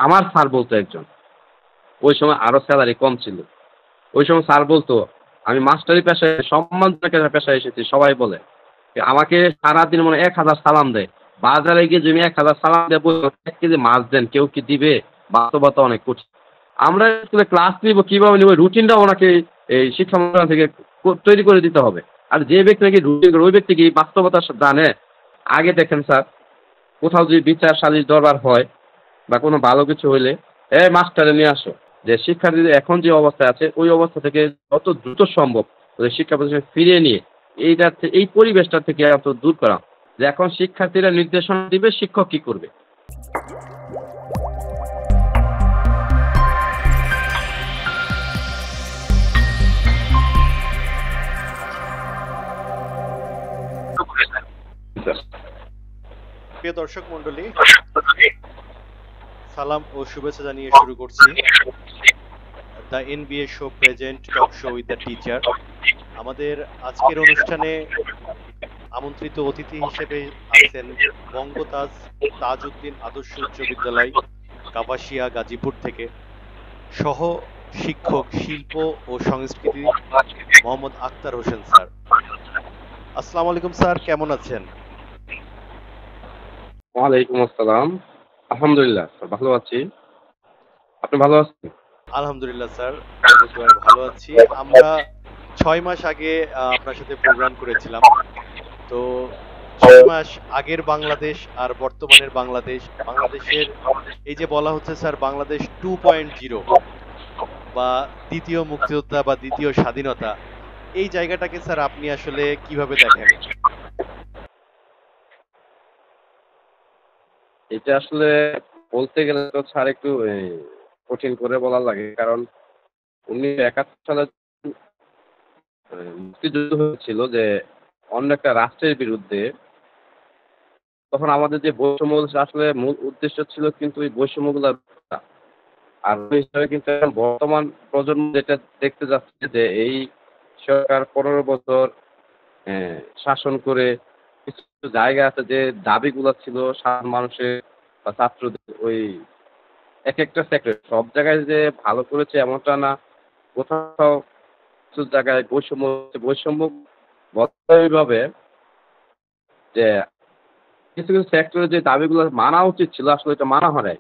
আমার স্যার বলতো একজন, ওই সময় আরো স্যালারি কম ছিল। ওই সময় স্যার বলতো, "আমি মাস্টারি পেশায় সম্মানজনক একটা পেশায় এসেছি।" সবাই বলে। আমাকে সারাদিন মনে হয় ১,০০০ সালাম দেয়। বাজারে গিয়ে যদি আমি ১,০০০ সালাম দিয়ে বলি, "১ কেজি মাছ দেন।" কেউ কি দিবে? বাস্তবতা অনেক কঠিন। আমরা স্কুলে ক্লাস নিব, কিভাবে নিব? রুটিনটাও ওনাকে এই শিক্ষা মন্ত্রণালয় থেকে তৈরি করে দিতে হবে। আর যে ব্যক্তি নাকি রুটিন করে, ওই ব্যক্তি কি বাস্তবতা জানে? আগে দেখেন স্যার, কোথাও যদি বিচার সালিশ দরবার হয় বা কোনো ভালো কিছু হইলে, মাস্টারে নিয়ে আসো। যে শিক্ষার্থীদের এখন যে অবস্থায় আছে, ওই অবস্থা থেকে যত দ্রুত সম্ভব ওদের শিক্ষা প্রতিষ্ঠানে ফিরিয়ে নিয়ে এই পরিবেশটা থেকে এত দূর করা। যে এখন শিক্ষার্থীরা নির্দেশনা দিবে, শিক্ষক কি করবে? প্রিয় দর্শক মন্ডলী, সালাম ও শুভেচ্ছা জানিয়ে শুরু করছি the NBA show present talk show with the teacher. আমাদের আজকের অনুষ্ঠানে আমন্ত্রিত অতিথি হিসেবে আছেন বঙ্গতাজ তাজউদ্দিন আদর্শ উচ্চ বিদ্যালয় কাপাসিয়া গাজীপুর থেকে সহ শিক্ষক শিল্প ও সংস্কৃতি মোহাম্মদ আক্তার হোসেন স্যার। আসসালামু আলাইকুম স্যার, কেমন আছেন? ওয়ালাইকুম আসসালাম। আলহামদুলিল্লাহ স্যার, ভালো আছি। আপনি ভালো আছেন? আলহামদুলিল্লাহ স্যার, আপনাদের দোয়ায় ভালো আছি। আমরা 6 মাস আগে আপনার সাথে প্রোগ্রাম করেছিলাম। তো 6 মাস আগের বাংলাদেশ আর বর্তমানের বাংলাদেশের এই যে বলা হচ্ছে স্যার বাংলাদেশ 2.0 বা দ্বিতীয় মুক্তিযোদ্ধা বা দ্বিতীয় স্বাধীনতা, এই জায়গাটাকে স্যার আপনি আসলে কিভাবে দেখেন? এটা আসলে বলতে গেলে তো স্যার একটু কঠিন করে বলা লাগে। কারণ ১৯৭১ সালে মুক্তিযুদ্ধ হয়েছিল যে অন্য একটা রাষ্ট্রের বিরুদ্ধে, তখন আমাদের যে বৈষম্যগুলো আসলে মূল উদ্দেশ্য ছিল কিন্তু ওই বৈষম্যগুলো রক্ষা। আর ওই হিসাবে কিন্তু এখন বর্তমান প্রজন্ম যেটা দেখতে যাচ্ছে যে এই সরকার ১৫ বছর শাসন করে কিছু কিছু জায়গা আছে যে দাবিগুলা ছিল সাধারণ মানুষের বা ছাত্রদের, ওই একেকটা সেক্টর সব জায়গায় যে ভালো করেছে এমনটা না। কোথাও কিছু জায়গায় বৈষম্য হচ্ছে। বৈষম্য বলতে এইভাবে যে কিছু কিছু সেক্টরে যে দাবিগুলো মানা উচিত ছিল আসলে এটা মানা হয় নাই।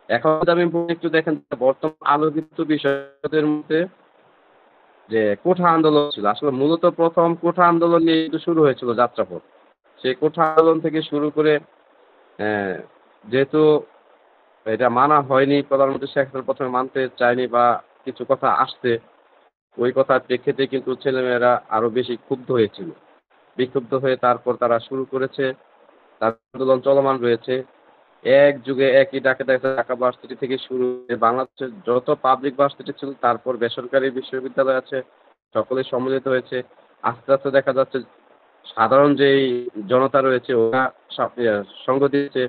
এখন যদি আমি বলি, একটু দেখেন যে বর্তমান আলোচিত বিষয়দের মধ্যে যে কোঠা আন্দোলন ছিল। আসলে মূলত ১ম কোঠা আন্দোলন নিয়ে কিন্তু শুরু হয়েছিল যাত্রাপথ। সেই কোঠা আন্দোলন থেকে শুরু করে অ্যা যেহেতু এটা মানা হয়নি, প্রধানমন্ত্রী শেখ হাসিনা ১ম এ মানতে চায়নি বা কিছু কথা আসছে, ওই কথার প্রেক্ষিতে কিন্তু ছেলেমেয়েরা আরো বেশি ক্ষুব্ধ হয়েছিল। বিক্ষুব্ধ হয়ে তারপর তারা শুরু করেছে। তার আন্দোলন চলমান রয়েছে। এক যুগে একই ডাকে দেখা যাচ্ছে ঢাকা ভার্সিটি থেকে শুরু করে বাংলাদেশের যত পাবলিক ভার্সিটি ছিল, তারপর বেসরকারি বিশ্ববিদ্যালয় আছে, সকলেই সম্মিলিত হয়েছে। আস্তে, আস্তে দেখা যাচ্ছে সাধারণ যেই জনতা রয়েছে ওরা সঙ্গ দিয়েছে।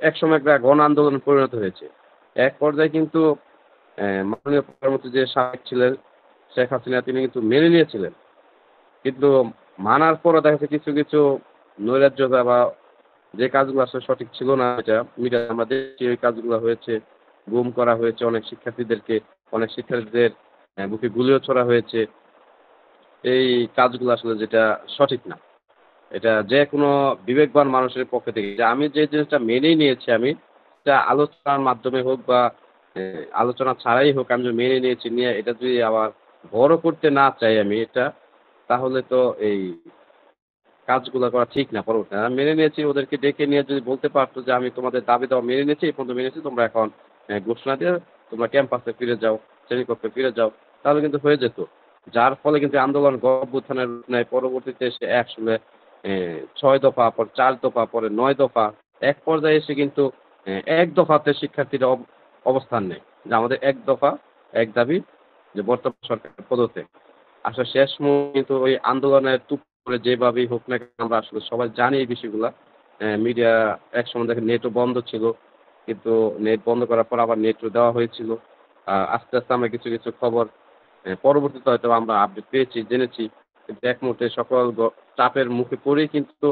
একসময় একটা গণ আন্দোলনে পরিণত হয়েছে। এক পর্যায়ে কিন্তু মাননীয় প্রধানমন্ত্রী যে সাবেক ছিলেন শেখ হাসিনা, তিনি কিন্তু মেনে নিয়েছিলেন। কিন্তু মানার পরও দেখা যাচ্ছে কিছু কিছু নৈরাজ্যতা বা যে কাজগুলো আসলে সঠিক ছিল না, এটা মিডিয়ায় আমরা দেখছি ওই কাজগুলো হয়েছে। গুম করা হয়েছে অনেক শিক্ষার্থীদেরকে, অনেক শিক্ষার্থীদের বুকে গুলিও ছোড়া হয়েছে। এই কাজগুলো আসলে যেটা সঠিক না। এটা যেকোনো বিবেকবান মানুষের পক্ষে থেকে যে আমি যে জিনিসটা মেনেই নিয়েছি, আমি এটা আলোচনার মাধ্যমে হোক বা আলোচনা ছাড়াই হোক, আমি যে মেনে নিয়েছি, নিয়ে এটা যদি আবার বড় করতে না চাই আমি এটা, তাহলে তো এই কাজগুলা করা ঠিক না পরবর্তীতে। আমি মেনে নিয়েছি, ওদেরকে ডেকে নিয়ে যদি বলতে পারত যে আমি তোমাদের দাবি-দাওয়া মেনে নিয়েছি, এই পর্যন্ত মেনেছি, তোমরা এখন ঘোষণা দিয়ে তোমরা ক্যাম্পাসে ফিরে যাও, শ্রেণীকক্ষে ফিরে যাও। তাহলে কিন্তু হয়ে যেত। যার ফলে কিন্তু আন্দোলন গণ-অভ্যুত্থানের রূপ নেয়। পরবর্তীতে এসে আসলে ৬ দফা, পর ৪ দফা, পরে ৯ দফা। এক পর্যায়ে এসে কিন্তু ১ দফাতে শিক্ষার্থীরা অবস্থান নেয়। যে আমাদের ১ দফা, ১ দাবি, যে বর্তমান সরকারের পদত্যাগ। আসলে শেষ মুহূর্তে কিন্তু ওই আন্দোলনের তুপ করে যেভাবেই হোক না কেন, আমরা আসলে সবাই জানি এই বিষয়গুলা। মিডিয়া একসময় দেখেন নেটও বন্ধ ছিল। কিন্তু নেট বন্ধ করার পর আবার নেটও দেওয়া হয়েছিল। আস্তে, আস্তে আমরা কিছু, কিছু খবর পরবর্তীতে হয়তো আমরা আপডেট পেয়েছি, জেনেছি। কিন্তু এক মুহূর্তে সকল চাপের মুখে পড়েই কিন্তু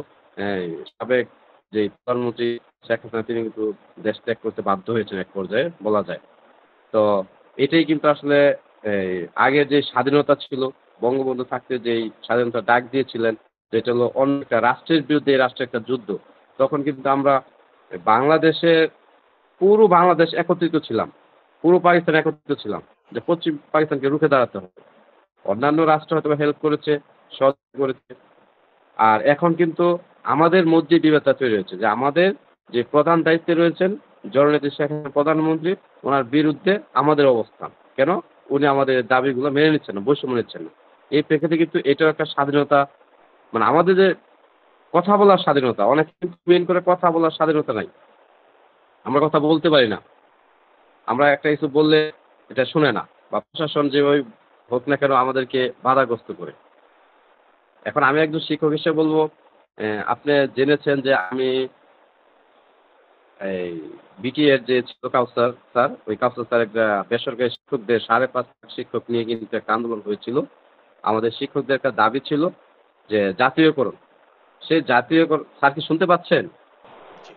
সাবেক যেই প্রধানমন্ত্রী শেখ হাসিনা তিনি কিন্তু দেশ ত্যাগ করতে বাধ্য হয়েছেন এক পর্যায়ে বলা যায়। তো এটাই কিন্তু আসলে এই আগে যে স্বাধীনতা ছিল, বঙ্গবন্ধু থাকতে যেই স্বাধীনতার ডাক দিয়েছিলেন, যেটা হলো অন্য একটা রাষ্ট্রের বিরুদ্ধে এই রাষ্ট্রের একটা যুদ্ধ। তখন কিন্তু আমরা বাংলাদেশের পুরো বাংলাদেশ একত্রিত ছিলাম। পুরো পাকিস্তান একত্রিত ছিলাম। যে পশ্চিম পাকিস্তানকে রুখে দাঁড়াতে হবে। অন্যান্য রাষ্ট্র হয়তোবা হেল্প করেছে, সহযোগিতা করেছে। আর এখন কিন্তু আমাদের মধ্যে বিভেদটা তৈরি হয়েছে যে আমাদের যে প্রধান দায়িত্বে রয়েছেন জননেত্রী শেখ হাসিনা প্রধানমন্ত্রী, ওনার বিরুদ্ধে আমাদের অবস্থান। কেন? উনি আমাদের দাবিগুলো মেনে নিচ্ছেন না, বৈষম্য নিচ্ছেন না। এই প্রেক্ষিতে কিন্তু এটাও একটা স্বাধীনতা মানে আমাদের যে কথা বলার স্বাধীনতা, অনেকে কিন্তু মেইন করে কথা বলার স্বাধীনতা নাই। আমরা কথা বলতে পারি না। আমরা একটা কিছু বললে এটা শুনে না বা প্রশাসন যেভাবেই হোক না কেন আমাদেরকে বাধাগ্রস্ত করে। এখন আমি একজন শিক্ষক হিসেবে বলব, আপনি জেনেছেন যে আমি এই বিটিএর যে ছিল কাউসার স্যার, ওই কাউসার স্যার একটা বেসরকারি শিক্ষকদের ৫.৫ লাখ শিক্ষক নিয়ে কিন্তু একটা আন্দোলন হয়েছিল। আমাদের শিক্ষকদের একটা দাবি ছিল যে জাতীয়করণ। সেই জাতীয়করণ স্যার কি শুনতে পাচ্ছেন? জি,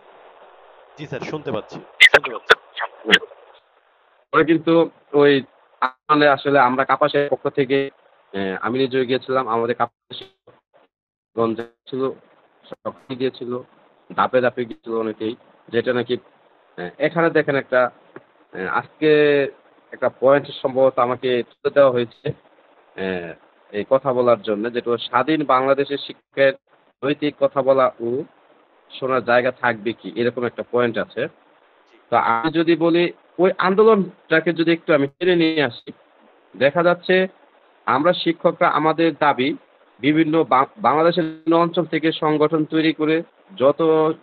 জি স্যার শুনতে পাচ্ছি, শুনতে পাচ্ছি। হুম। পরে কিন্তু ওই আন্দোলনে আসলে আমরা কাপাসের পক্ষ থেকে আমি নিজেও গিয়েছিলাম। আমাদের কাপাসের শিক্ষকগণ ছিল, সবাই গিয়েছিল। ধাপে, ধাপে গিয়েছিল অনেকেই। যেটা নাকি এখানে দেখেন একটা আজকে একটা পয়েন্ট সম্ভবত আমাকে তুলে দেওয়া হয়েছে অ্যা এই কথা বলার জন্য যেটা হলো স্বাধীন বাংলাদেশের শিক্ষকের নৈতিক কথা বলা ও শোনার জায়গা থাকবে কি? এরকম একটা পয়েন্ট আছে। তো আমি যদি বলি ওই আন্দোলনটাকে যদি একটু আমি টেনে নিয়ে আসি, দেখা যাচ্ছে আমরা শিক্ষকরা আমাদের দাবি বিভিন্ন বাংলাদেশের বিভিন্ন অঞ্চল থেকে সংগঠন তৈরি করে যত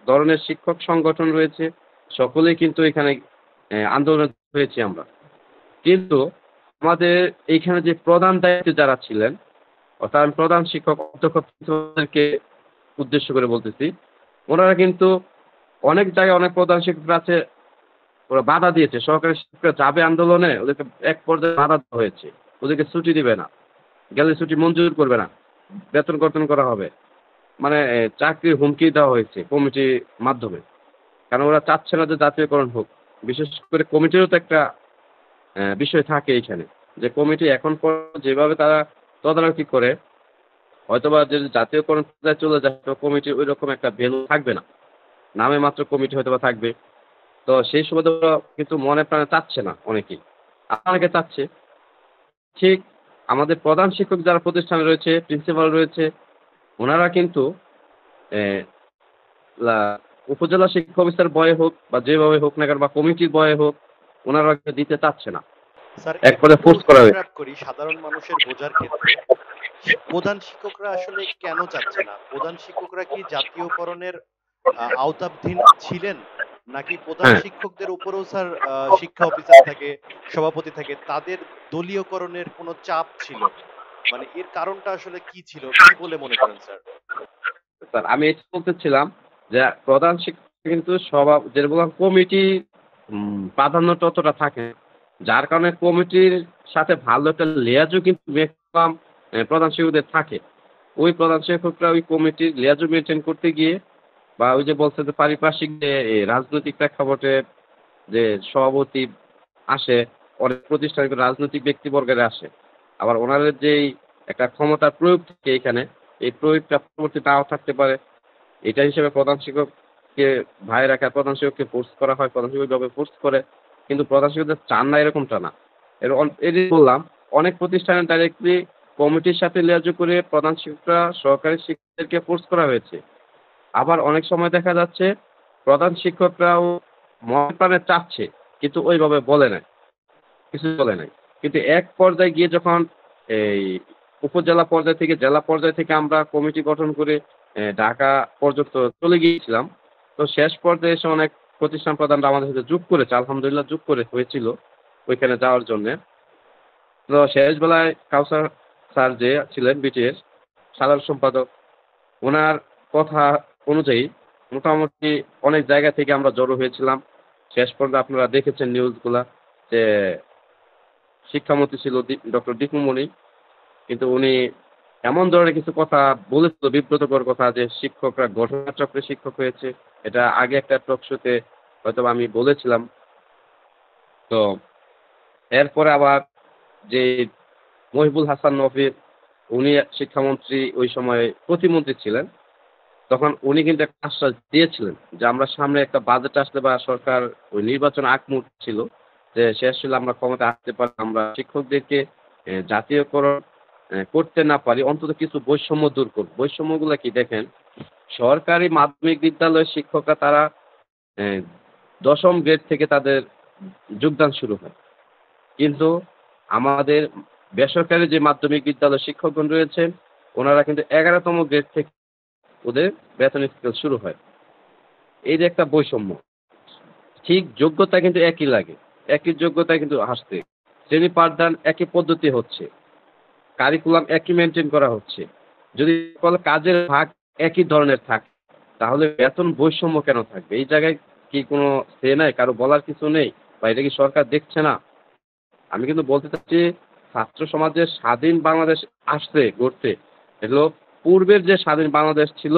ধরনের শিক্ষক সংগঠন রয়েছে সকলেই কিন্তু এখানে আন্দোলনে হয়েছি আমরা। কিন্তু আমাদের এইখানে যে প্রধান দায়িত্বে যারা ছিলেন, অর্থাৎ আমি প্রধান শিক্ষক অধ্যক্ষ প্রিন্সিপালদেরকে উদ্দেশ্য করে বলতেছি। ওনারা কিন্তু অনেক জায়গায় অনেক প্রধান শিক্ষকরা আছে, ওরা বাধা দিয়েছে। সহকারী শিক্ষকরা যাবে আন্দোলনে, ওদেরকে এক পর্যায়ে বাধা দেওয়া হয়েছে। ওদেরকে ছুটি দিবে না। গেলে ছুটি মঞ্জুর করবে না। বেতন কর্তন করা হবে। মানে চাকরির হুমকি দেওয়া হয়েছে কমিটির মাধ্যমে। কারণ ওরা চাচ্ছে না যে জাতীয়করণ হোক। বিশেষ করে কমিটিরও তো একটা বিষয় থাকে এইখানে। যে কমিটি এখন পর্যন্ত যেভাবে তারা তদারকি করে, হয়তোবা যদি জাতীয়করণ পর্যায়ে চলে যায় তো কমিটির ঐরকম একটা ভ্যালু থাকবে না। নামে মাত্র কমিটি হয়তোবা থাকবে। তো সেই সুবাদে ওরা কিন্তু মনে প্রাণে চাচ্ছে না অনেকেই। আবার অনেকে চাচ্ছে। ঠিক আমাদের প্রধান শিক্ষক যারা প্রতিষ্ঠানে রয়েছে, প্রিন্সিপাল রয়েছে, উনারা কিন্তু এ লা উপজেলা শিক্ষা অফিসার বয়ে হোক বা যেভাবে হোক না কেন বা কমিটির বয়ে হোক, উনারা দিতে চাচ্ছে না। স্যার এক পর্যায়ে একটু ফোর্স করা হয়েছে। ইন্টারাপ্ট করি সাধারণ মানুষের বোঝার ক্ষেত্রে। প্রধান শিক্ষকরা আসলে কেন চাচ্ছে না? প্রধান শিক্ষকরা কি জাতীয়করণের আওতাধীন ছিলেন? নাকি প্রধান হ্যাঁ। শিক্ষকদের উপরেও স্যার শিক্ষা অফিসার থাকে, সভাপতি থাকে, তাদের দলীয়করণের কোনো চাপ ছিল? মানে এর কারণটা আসলে কি ছিল? কি বলে মনে করেন স্যার? স্যার আমি এটা বলতেছিলাম যে প্রধান শিক্ষক কিন্তু যেটা বললাম কমিটি প্রাধান্যটা অতটা থাকে না। যার কারণে কমিটির সাথে ভালো একটা লিয়াজও কিন্তু ম্যাক্সিমাম প্রধান শিক্ষকদের থাকে। ওই প্রধান শিক্ষকরা ওই কমিটির লিয়াজও মেইনটেইন করতে গিয়ে বা ওই যে বলছে যে পারিপার্শ্বিক যে রাজনৈতিক প্রেক্ষাপটে যে সভাপতি আসে, অনেক প্রতিষ্ঠানে রাজনৈতিক ব্যক্তিবর্গেরা আসে। আবার ওনাদের যেই একটা ক্ষমতার প্রয়োগ থাকে এইখানে, এই প্রয়োগটা পরবর্তী নাও থাকতে পারে। এটা হিসেবে প্রধান শিক্ষককে ভাইয়ে রাখা প্রধান শিক্ষককে ফোর্স করা হয়, প্রধান শিক্ষক এভাবে ফোর্স করে। কিন্তু প্রধান শিক্ষকদের চান না এরকমটা না। এটি বললাম অনেক প্রতিষ্ঠানে ডাইরেক্টলি কমিটির সাথে লিয়াজোগ করে প্রধান শিক্ষকরা সহকারী শিক্ষকদেরকে ফোর্স করা হয়েছে। আবার অনেক সময় দেখা যাচ্ছে প্রধান শিক্ষকরাও মনে প্রাণে চাচ্ছে কিন্তু ওইভাবে বলে নাই, কিছু বলে নাই। কিন্তু এক পর্যায়ে গিয়ে যখন এই উপজেলা পর্যায় থেকে জেলা পর্যায় থেকে আমরা কমিটি গঠন করে ঢাকা পর্যন্ত চলে গিয়েছিলাম। তো শেষ পর্যায়ে এসে অনেক প্রতিষ্ঠান প্রধানরা আমাদের সাথে যোগ করেছে। আলহামদুলিল্লাহ যোগ করে হয়েছিল ওইখানে যাওয়ার জন্যে। তো শেষ বেলায় কাউসার স্যার যে ছিলেন বিটিএর সাধারণ সম্পাদক, উনার কথা অনুযায়ী মোটামুটি অনেক জায়গা থেকে আমরা জড়ো হয়েছিলাম। শেষ পর্যন্ত আপনারা দেখেছেন নিউজগুলা যে শিক্ষামন্ত্রী ছিল ডক্টর দীপু মনি। কিন্তু উনি এমন ধরনের কিছু কথা বলেছিল, বিব্রতকর কথা, যে শিক্ষকরা ঘটনাচক্রে শিক্ষক হয়েছে। এটা আগে একটা টক শোতে হয়তোবা আমি বলেছিলাম। তো এরপরে আবার যে মহিবুল হাসান নফির, উনি শিক্ষামন্ত্রী ওই সময় প্রতিমন্ত্রী ছিলেন। তখন উনি কিন্তু একটা আশ্বাস দিয়েছিলেন যে, আমরা সামনে একটা বাজেট আসলে বা সরকার ওই নির্বাচন আগ মুহূর্তে ছিল যে শেষ হলে আমরা ক্ষমতায় আসতে পারি, আমরা শিক্ষকদেরকে জাতীয়করণ করতে না পারি, অন্তত কিছু বৈষম্য দূর করব। বৈষম্যগুলা কি দেখেন, সরকারি মাধ্যমিক বিদ্যালয়ের শিক্ষকরা তারা এ ১০ম গ্রেড থেকে তাদের যোগদান শুরু হয়। কিন্তু আমাদের বেসরকারি যে মাধ্যমিক বিদ্যালয়ের শিক্ষকগণ রয়েছেন, ওনারা কিন্তু ১১তম গ্রেড থেকে ওদের বেতন স্কেল শুরু হয়। এই যে একটা বৈষম্য, ঠিক যোগ্যতা কিন্তু একই লাগে। একই যোগ্যতায় কিন্তু আসছে। শ্রেণী পাঠদান একই পদ্ধতি হচ্ছে। কারিকুলাম একই মেইনটেইন করা হচ্ছে। যদি সকল কাজের ভাগ একই ধরনের থাকে, তাহলে বেতন বৈষম্য কেন থাকবে? এই জায়গায় কি কোনো সে নাই? কারো বলার কিছু নেই? বা এটা কি সরকার দেখছে না? আমি কিন্তু বলতে চাচ্ছি, ছাত্র সমাজের স্বাধীন বাংলাদেশ আসছে গড়তে। এগুলো পূর্বের যে স্বাধীন বাংলাদেশ ছিল,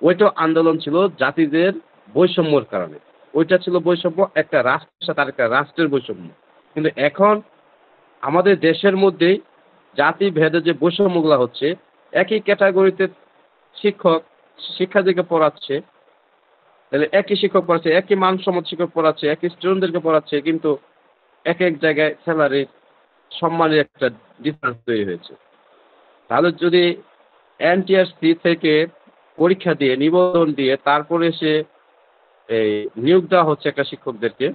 ওইটাও আন্দোলন ছিল জাতিদের বৈষম্যর কারণে। ওইটা ছিল বৈষম্য একটা রাষ্ট্রের সাথে আরেকটা রাষ্ট্রের বৈষম্য। কিন্তু এখন আমাদের দেশের মধ্যেই জাতিভেদে যে বৈষম্যগুলা হচ্ছে, একই ক্যাটেগরিতে শিক্ষক শিক্ষার্থীকে পড়াচ্ছে, তাহলে একই শিক্ষক পড়াচ্ছে, একই মানসম্মত শিক্ষক পড়াচ্ছে, একই স্টুডেন্টদেরকে পড়াচ্ছে, কিন্তু একেক জায়গায় সেলারি সম্মানের একটা ডিফারেন্স তৈরি হয়েছে। তাহলে যদি এনটিআরসি থেকে পরীক্ষা দিয়ে, নিবন্ধন দিয়ে তারপরে এসে এই নিয়োগ দেওয়া হচ্ছে একটা শিক্ষকদেরকে।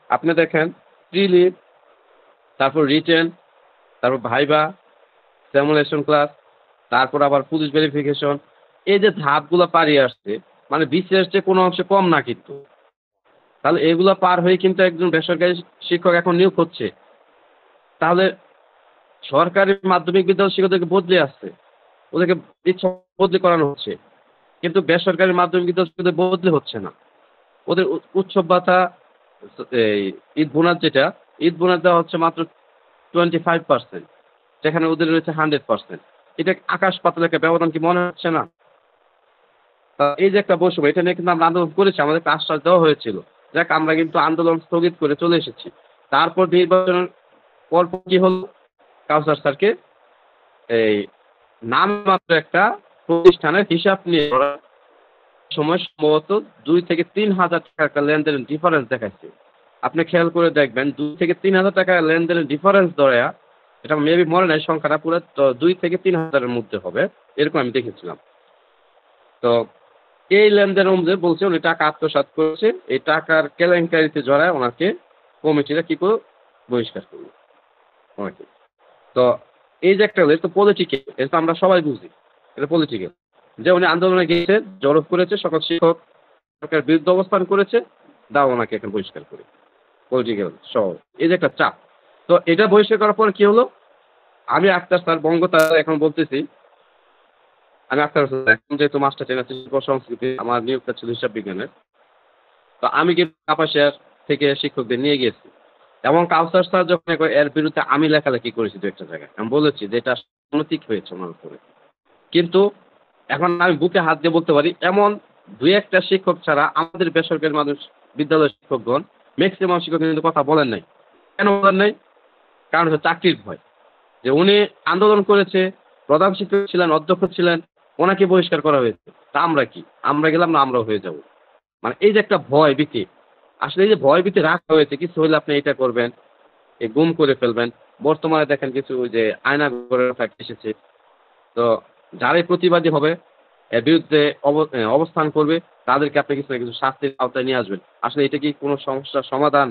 আপনি দেখেন প্রিলি, তারপর রিটেন, তারপর ভাইবা, সিমুলেশন ক্লাস, তারপর আবার পুলিশ ভেরিফিকেশন। এই যে ধাপগুলা পাড়িয়ে আসছে, মানে বিসিএস যে কোনো অংশে কম না কিন্তু। তাহলে এগুলা পার হয়ে কিন্তু একজন বেসরকারি শিক্ষক এখন নিয়োগ হচ্ছে। তাহলে সরকারি মাধ্যমিক বিদ্যালয়ের শিক্ষকদেরকে বদলে আসছে। ওদেরকে ইচ্ছা বদলি করানো হচ্ছে। কিন্তু বেসরকারি মাধ্যমিক বিদ্যালয়ের শিক্ষকদের বদলি হচ্ছে না। ওদের উৎসব ভাতা, এই ঈদ বোনাস যেটা, ঈদ বোনাস দেওয়া হচ্ছে মাত্র 25%, যেখানে ওদের রয়েছে 100%। এটা আকাশ পাতাল একটা ব্যবধান, কি মনে হচ্ছে না? এই যে একটা বৈষম্য, এটা নিয়ে কিন্তু আমরা আন্দোলন করেছি, আমাদেরকে আশ্বাস দেওয়া হয়েছিল। যাক, আমরা কিন্তু আন্দোলন স্থগিত করে চলে এসেছি। তারপর নির্বাচনের পরপর কি হলো? কাউসার স্যারকে এই নামমাত্র একটা প্রতিষ্ঠানের হিসাব নিয়ে ওরা সময় সম্ভবত ২ থেকে ৩,০০০ টাকার একটা লেনদেনের ডিফারেন্স দেখাইছে। আপনি খেয়াল করে দেখবেন, ২ থেকে ৩,০০০ টাকা লেনদেনের ডিফারেন্স ধরায়া, এটা মেবি মনে নাই সংখ্যাটা, পুরো ২ থেকে ৩,০০০ এর মধ্যে হবে। এরকম আমি দেখেছিলাম। তো এই লেনদেন অনুযায়ী বলছে উনি টাকা আত্মসাৎ করেছে। এই টাকার কেলেঙ্কারিতে জড়ায় ওনাকে কমিটিরা কি করল? বহিষ্কার করল ওনাকে। তো এই যে একটা হলো, এটা তো পলিটিক্যাল, এটা তো আমরা সবাই বুঝি। এটা পলিটিক্যাল। যে উনি আন্দোলনে গিয়েছে, জড়ো করেছে, সকল শিক্ষক সরকারের বিরুদ্ধে অবস্থান করেছে, দাও ওনাকে এখন বহিষ্কার করে। পলিটিক্যাল সহ। এই যে একটা চাপ। তো এটা বহিষ্কার করার পরে কি হলো? আমি আক্তার স্যার বঙ্গতারা এখন বলতেছি, আমি আক্তার স্যার এখন যেহেতু মাস্টার ট্রেনার শিল্প সংস্কৃতি, আমার নিয়োগটা ছিল হিসাব বিজ্ঞানের। তো আমি কিন্তু কাপাসিয়ার থেকে শিক্ষকদের নিয়ে গিয়েছি। এবং কাউসার স্যার যখন এর বিরুদ্ধে আমি লেখালেখি করেছি ২-১ টা জায়গায়। আমি বলেছি যে এটা অনৈতিক হয়েছে ওনার উপরে। কিন্তু এখন আমি বুকে হাত দিয়ে বলতে পারি, এমন ২-১ টা শিক্ষক ছাড়া আমাদের বেসরকারি বিদ্যালয়ের শিক্ষকগণ মেক্সিমাম শিক্ষক কিন্তু কথা বলেন নাই। কেন বলেন নাই? কারণ হচ্ছে চাকরির ভয়। যে উনি আন্দোলন করেছে, প্রধান শিক্ষক ছিলেন, অধ্যক্ষ ছিলেন, ওনাকে বহিষ্কার করা হয়েছে। তা আমরা কি? আমরা গেলাম না আমরাও হয়ে যাব। মানে এই যে একটা ভয় ভীতি, আসলে এই যে ভয় ভীতি রাখা হয়েছে, কিছু হলে আপনি এটা করবেন, গুম করে ফেলবেন। বর্তমানে দেখেন কিছু ওই যে আয়না ঘরে রাখা এসেছে। তো যারাই প্রতিবাদী হবে, এর বিরুদ্ধে অবস্থান করবে, তাদেরকে আপনি কিছু না কিছু শাস্তির আওতায় নিয়ে আসবেন। আসলে এটা কি কোনো সমস্যার সমাধান?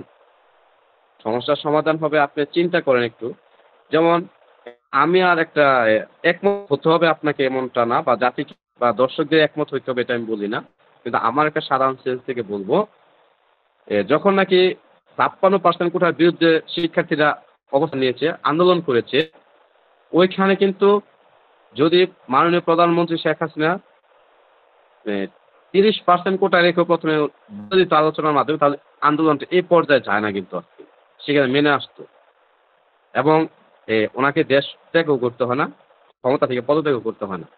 সমস্যার সমাধান হবে, আপনি চিন্তা করেন একটু। যেমন আমি আর একটা একমত হতে হবে আপনাকে এমনটা না, বা জাতি বা দর্শকদের একমত হইতে হবে এটা আমি বলি না। কিন্তু আমার একটা সাধারণ সেন্স থেকে বলব, যখন নাকি ৫৬% কোটার বিরুদ্ধে শিক্ষার্থীরা অবস্থান নিয়েছে, আন্দোলন করেছে, ওইখানে কিন্তু যদি মাননীয় প্রধানমন্ত্রী শেখ হাসিনা এ ৩০% কোটা রেখে ১ম এ বিরোধিত আলোচনার মাধ্যমে, তাহলে আন্দোলনটা এই পর্যায়ে যায় না কিন্তু আজকে। সেখানে মেনে আসতো এবং ওনাকে দেশ ত্যাগও করতে হয় না। ক্ষমতা থেকে পদত্যাগ করতে হয় না।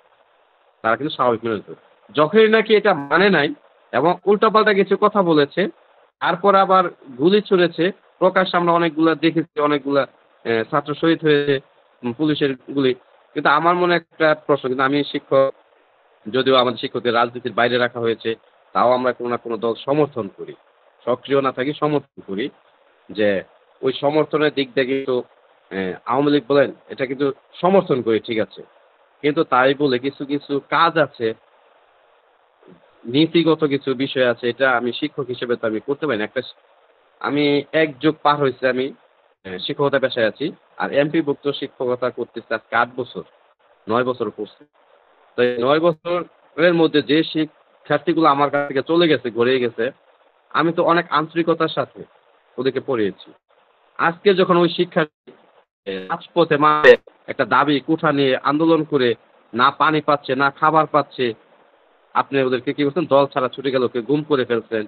তারা কিন্তু স্বাভাবিক মেনে নিত। যখনই নাকি এটা মানে নাই এবং উল্টাপাল্টা কিছু কথা বলেছে, তারপর আবার গুলি ছুড়েছে। প্রকাশ্যে আমরা অনেকগুলা দেখেছি, অনেকগুলা ছাত্র শহীদ হয়েছে পুলিশের গুলি। কিন্তু আমার মনে একটা প্রশ্ন, কিন্তু আমি শিক্ষক, যদিও আমাদের শিক্ষকদের রাজনীতির বাইরে রাখা হয়েছে, তাও আমরা কোনো না কোনো দল সমর্থন করি। সক্রিয় না থাকি, সমর্থন করি। যে ওই সমর্থনের দিক দিয়ে কিন্তু আওয়ামী লীগ বলেন, এটা কিন্তু সমর্থন করি, ঠিক আছে। কিন্তু তাই বলে কিছু, কিছু কাজ আছে, নীতিগত কিছু বিষয় আছে, এটা আমি শিক্ষক হিসেবে তো আমি করতে পারি না। আমি ১ যুগ পার হইছে, আমি শিক্ষকতা পেশায় আছি। আর এমপিভুক্ত শিক্ষকতা করতেছি আজকে ৮ বছর, ৯ বছর করছি। তো এই ৯ বছরের মধ্যে যে শিক্ষার্থীগুলো আমার কাছ থেকে চলে গেছে, গড়িয়ে গেছে, আমি তো অনেক আন্তরিকতার সাথে ওদেরকে পড়িয়েছি। আজকে যখন ওই শিক্ষার্থী রাজপথে মাঠে একটা দাবি কুঠা নিয়ে আন্দোলন করে না পানি পাচ্ছে, না খাবার পাচ্ছে, আপনি ওদেরকে কি করছেন? দল ছাড়া ছুটে গেল, ওকে গুম করে ফেলছেন।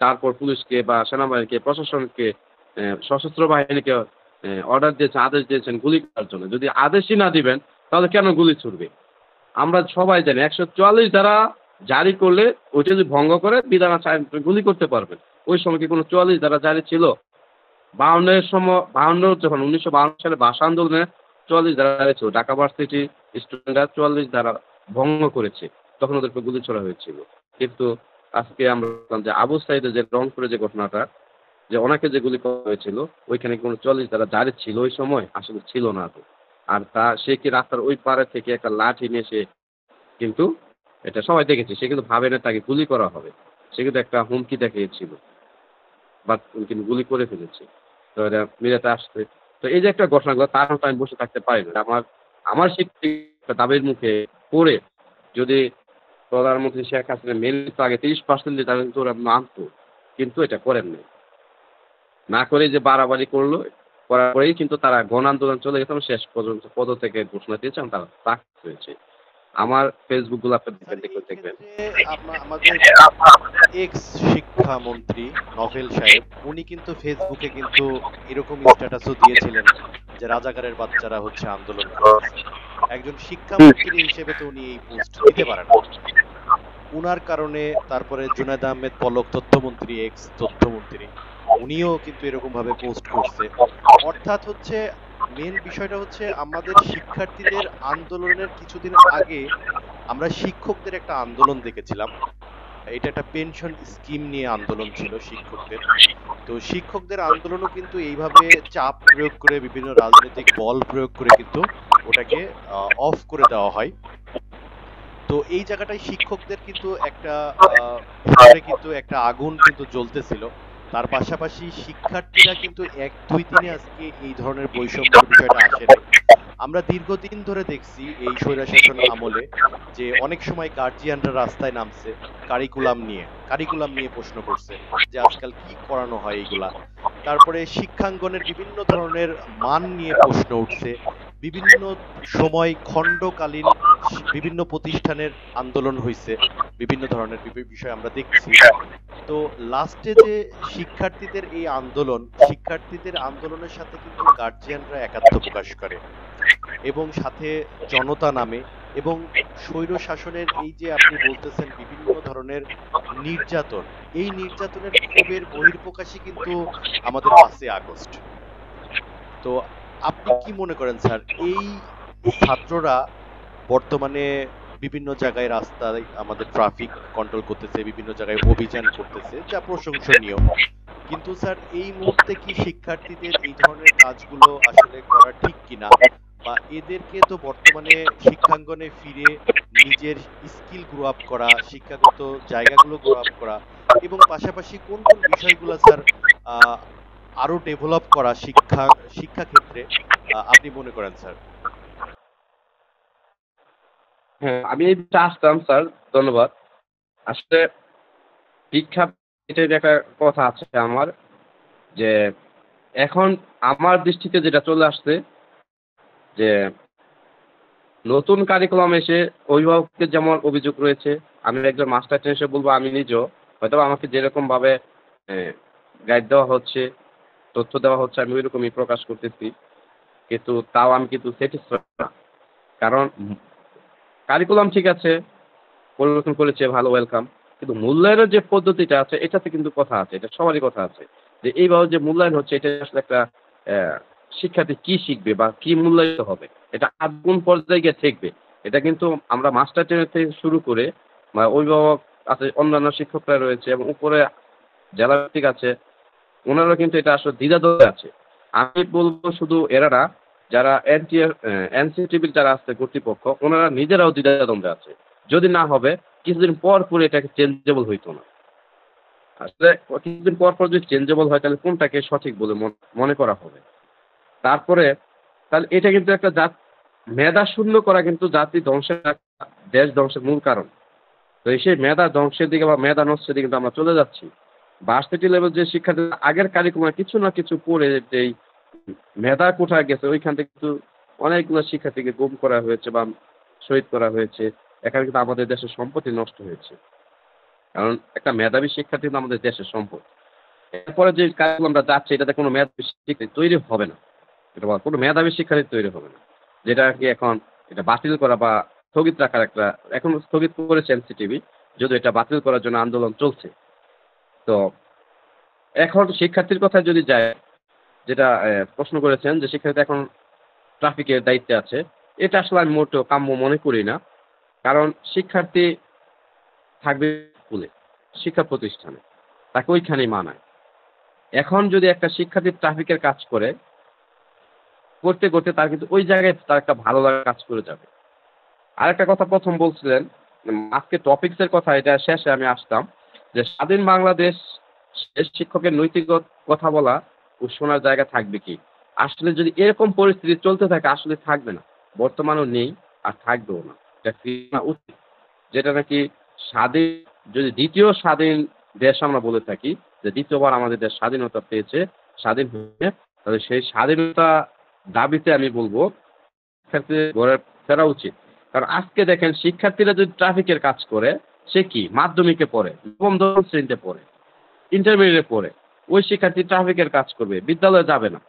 তারপর পুলিশকে বা সেনাবাহিনীকে, প্রশাসনকে, সশস্ত্র বাহিনীকে অর্ডার দিয়েছেন, আদেশ দিয়েছেন গুলি করার জন্য। যদি আদেশই না দিবেন, তাহলে কেন গুলি ছুড়বে? আমরা সবাই জানি ১৪৪ ধারা জারি করলে ওইটা যদি ভঙ্গ করে বিধান আছে, গুলি করতে পারবেন। ওই সময় কি কোনো ৪৪ ধারা জারি ছিল? ৫২ এর সময় ৫২ যখন ১৯৫২ সালে ভাষা আন্দোলনে ৪৪ ধারা জারি ছিল। ঢাকা ভার্সিটি স্টুডেন্টরা ৪৪ ধারা ভঙ্গ করেছে। তখন ওদের উপর গুলি ছোড়া হয়েছিল। কিন্তু আজকে আমরা দেখলাম যে আবু সাঈদের যে রংপুরে যে ঘটনাটা, যে ওনাকে যে গুলি করা হয়েছিল, ওইখানে কোনো ৪৪ ধারা জারি ছিল ওই সময়? আসলে ছিল না তো। আর সে কি রাস্তার ওই পাড়ে থেকে একটা লাঠি নিয়ে সে কিন্তু, এটা সবাই দেখেছে, সে কিন্তু ভাবে না তাকে গুলি করা হবে। সে কিন্তু একটা হুমকি দেখিয়েছিল। বাট কিন্তু গুলি করে ফেলেছে। তো এটা মিডিয়াতে আসছে। তো এই যে একটা ঘটনাগুলো, তার মতো আমি বসে থাকতে পারি না। আমার শিক্ষিত দাবির মুখে পড়ে যদি প্রধানমন্ত্রী শেখ হাসিনা মেনে নিত আগে ৩০% দিয়ে, তাহলে কিন্তু ওরা মানত। কিন্তু এটা করেন নাই। না করে যে বাড়াবাড়ি করলো, করার পরেই কিন্তু তারা গণ আন্দোলন চলে গেছে এবং শেষ পর্যন্ত পদত্যাগের ঘোষণা দিয়েছে এবং তারা চাকরি হয়েছে। আমার ফেসবুক গুলো আপনি স্যার দেখবেন, এই দেখলে দেখবেন। ক্ষেত্রে আমাদের এক্স শিক্ষামন্ত্রী নভেল সাহেব উনি কিন্তু ফেসবুকে কিন্তু এরকম স্ট্যাটাসও দিয়েছিলেন যে রাজাকারের বাচ্চারা হচ্ছে আন্দোলন করতেছে। একজন শিক্ষামন্ত্রী হিসেবে তো উনি এই পোস্ট দিতে পারেন না। উনার কারণে তারপরে জুনায়েদ আহমেদ পলক তথ্যমন্ত্রী, এক্স তথ্যমন্ত্রী, উনিও কিন্তু এরকম ভাবে পোস্ট করছে। অর্থাৎ হচ্ছে মেন বিষয়টা হচ্ছে আমাদের শিক্ষার্থীদের আন্দোলনের কিছুদিন আগে আমরা শিক্ষকদের একটা আন্দোলন দেখেছিলাম। এটা একটা পেনশন স্কিম নিয়ে আন্দোলন ছিল শিক্ষকদের। তো শিক্ষকদের আন্দোলনও কিন্তু এইভাবে চাপ প্রয়োগ করে, বিভিন্ন রাজনৈতিক বল প্রয়োগ করে কিন্তু ওটাকে অফ করে দেওয়া হয়। তো এই জায়গাটায় শিক্ষকদের কিন্তু একটা ভিতরে কিন্তু একটা আগুন কিন্তু জ্বলতেছিল। তার পাশাপাশি শিক্ষার্থীরা কিন্তু ১, ২, ৩ আজকে এই ধরনের বৈষম্যের বিষয়টা আসে নাই। আমরা দীর্ঘদিন ধরে দেখছি এই স্বৈরশাসন আমলে যে অনেক সময় গার্জিয়ানরা রাস্তায় নামছে কারিকুলাম নিয়ে প্রশ্ন করছে যে আজকাল কি করানো হয় এইগুলা। তারপরে শিক্ষাঙ্গনের বিভিন্ন ধরনের মান নিয়ে প্রশ্ন উঠছে। বিভিন্ন সময় খণ্ডকালীন বিভিন্ন প্রতিষ্ঠানের আন্দোলন হয়েছে, বিভিন্ন ধরনের বিষয় আমরা দেখছি। তো লাস্টে যে শিক্ষার্থীদের আন্দোলনের সাথে কিন্তু গার্জিয়ানরা একাত্ম প্রকাশ করে এবং সাথে জনতা নামে, এবং স্বৈর শাসনের এই যে আপনি বলতেছেন বিভিন্ন ধরনের নির্যাতন, এই নির্যাতনের ক্ষোভের বহিঃপ্রকাশই কিন্তু আমাদের ৫ই আগস্ট। তো আপনি কি মনে করেন স্যার, এই ছাত্ররা বর্তমানে বিভিন্ন জায়গায় রাস্তায় আমাদের ট্রাফিক কন্ট্রোল করতেছে, বিভিন্ন জায়গায় অভিযান করতেছে, যা প্রশংসনীয়, কিন্তু স্যার এই মুহূর্তে কি শিক্ষার্থীদের এই ধরনের কাজগুলো আসলে করা ঠিক কিনা, বা এদেরকে তো বর্তমানে শিক্ষাঙ্গনে ফিরে নিজের স্কিল গ্রো আপ করা, শিক্ষাগত জায়গাগুলো গ্রো আপ করা, এবং পাশাপাশি কোন কোন বিষয়গুলো স্যার আহ, আরো ডেভেলপ করা শিক্ষা ক্ষেত্রে আপনি মনে করেন স্যার? হ্যাঁ, আমি এই বিষয়ে আসতাম স্যার, ধন্যবাদ। আসলে শিক্ষা, এটার একটা কথা আছে আমার, যে এখন আমার দৃষ্টিতে যেটা চলে আসছে, যে নতুন কারিকুলাম এসে অভিভাবকদের যেমন অভিযোগ রয়েছে, আমি একজন মাস্টার হিসেবে বলবো, আমি নিজেও হয়তো আমাকে যেরকমভাবে গাইড দেওয়া হচ্ছে, তথ্য দেওয়া হচ্ছে, আমি ওইরকমই প্রকাশ করতেছি। কিন্তু তাও আমি কিন্তু স্যাটিসফাইড না। কারণ কারিকুলাম ঠিক আছে, পরিবর্তন করেছে, ভালো, ওয়েলকাম। কিন্তু মূল্যায়নের যে পদ্ধতিটা আছে এটাতে কিন্তু কথা আছে। এটা সবারই কথা আছে। যে এইভাবে যে মূল্যায়ন হচ্ছে এটা আসলে একটা অ্যা শিক্ষার্থী কি শিখবে বা কি মূল্যায়িত হবে? এটা কোন পর্যায়ে গিয়ে ঠেকবে? এটা কিন্তু আমরা মাস্টার ট্রেনের থেকে শুরু করে বা অভিভাবক আছে, অন্যান্য শিক্ষকরা রয়েছে এবং উপরে জেলা ভিত্তিক আছে। উনারা কিন্তু এটা আসলে দ্বিধাদ্বন্দ্বে আছে। আমি বলব শুধু এরা না, যারা এনসিটিভির যারা আছে কর্তৃপক্ষ, উনারা নিজেরাও দ্বিধাদ্বন্দ্বে আছে। যদি না হবে, কিছুদিন পর এটাকে চেঞ্জেবল হইতো না। আসলে কিছুদিন পর যদি চেঞ্জেবল হয় তাহলে কোনটাকে সঠিক বলে মনে করা হবে? তারপরে তাহলে এটা কিন্তু একটা মেধা শূন্য করা কিন্তু জাতি ধ্বংসের দেশ ধ্বংসের মূল কারণ। তো সেই মেধা ধ্বংসের দিকে বা মেধা নষ্টের দিকে কিন্তু আমরা চলে যাচ্ছি। ভার্সিটি লেভেল যে শিক্ষার্থীরা আগের কারিকুলামে কিছু না কিছু পড়ে যেই মেধা কোথায় গেছে ওইখান থেকে কিন্তু অনেকগুলো শিক্ষার্থীকে গুম করা হয়েছে বা শহীদ করা হয়েছে। এখানে কিন্তু আমাদের দেশের সম্পত্তি নষ্ট হয়েছে। কারণ একটা মেধাবী শিক্ষার্থী কিন্তু আমাদের দেশের সম্পদ। এরপরে যে কারিকুলামটা যাচ্ছে এটাতে কোনো মেধাবী শিক্ষার্থী তৈরি হবে না। এটা কোনো মেধাবী শিক্ষার্থী তৈরি হবে না। যেটা আরকি এখন এটা বাতিল করা বা স্থগিত রাখার একটা এখন স্থগিত করেছে এনসিটিভি। যদিও এটা বাতিল করার জন্য আন্দোলন চলছে। তো এখন শিক্ষার্থীর কথায় যদি যাই, যেটা প্রশ্ন করেছেন যে শিক্ষার্থী এখন ট্রাফিকের দায়িত্বে আছে। এটা আসলে আমি মোটেও কাম্য মনে করি না। কারণ শিক্ষার্থী থাকবে স্কুলে, শিক্ষা প্রতিষ্ঠানে। তাকে ওইখানেই মানায়। এখন যদি একটা শিক্ষার্থী ট্রাফিকের কাজ করে, করতে তার কিন্তু ওই জায়গায় তার একটা ভালো লাগা কাজ করে যাবে। আরেকটা কথা ১ম বলছিলেন, আজকে টপিকস এর কথা এটা শেষে আমি আসতাম। যে স্বাধীন বাংলাদেশ শেষ শিক্ষকের নৈতিক কথা বলা ও শোনার জায়গা থাকবে কি? আসলে যদি এরকম পরিস্থিতি চলতে থাকে আসলে থাকবে না। বর্তমানেও নেই আর থাকবেও না। এটা ফিরে আনা উচিত। যেটা নাকি স্বাধীন যদি ২য় স্বাধীন দেশ আমরা বলে থাকি যে ২য় বার আমাদের দেশ স্বাধীনতা পেয়েছে, স্বাধীন হয়ে তাহলে সেই স্বাধীনতা দাবিতে আমি বলব শিক্ষার্থীদের ঘরে ফেরা উচিত। কারণ আজকে দেখেন শিক্ষার্থীরা যদি ট্রাফিকের কাজ করে, সে কি? মাধ্যমিকে পড়ে, নবম দশম শ্রেণীতে পড়ে, ইন্টারমিডিয়েটে পড়ে। ওই শিক্ষার্থী ট্রাফিকের কাজ করবে, বিদ্যালয়ে যাবে না।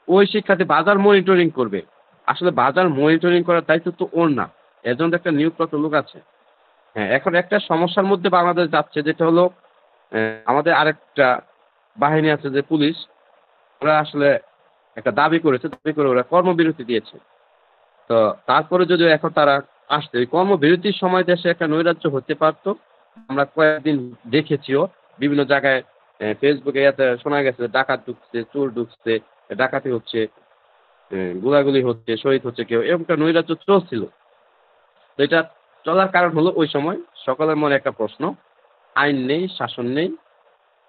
ওই শিক্ষার্থী বাজার মনিটরিং করবে। আসলে বাজার মনিটরিং করার দায়িত্ব তো ওর না। এর জন্য তো একটা নিয়োগপ্রাপ্ত লোক আছে। হ্যাঁ, এখন একটা সমস্যার মধ্যে বাংলাদেশ যাচ্ছে যেটা হলো আমাদের আরেকটা বাহিনী আছে যে পুলিশ, ওরা আসলে একটা দাবি করেছে, দাবি করে ওরা কর্মবিরতি দিয়েছে। তো তারপরে যদিও এখন তারা আসছে, ওই কর্মবিরতির সময় দেশে একটা নৈরাজ্য হতে পারত। আমরা কয়েকদিন দেখেছিও বিভিন্ন জায়গায় ফেসবুকে ইয়াতে শোনা গেছে ডাকাত ঢুকছে, চোর ঢুকছে, ডাকাতি হচ্ছে, গোলাগুলি হচ্ছে, শহীদ হচ্ছে কেউ। এরকম একটা নৈরাজ্য চলছিল। তো এটা চলার কারণ হলো ওই সময় সকলের মনে একটা প্রশ্ন, আইন নেই, শাসন নেই,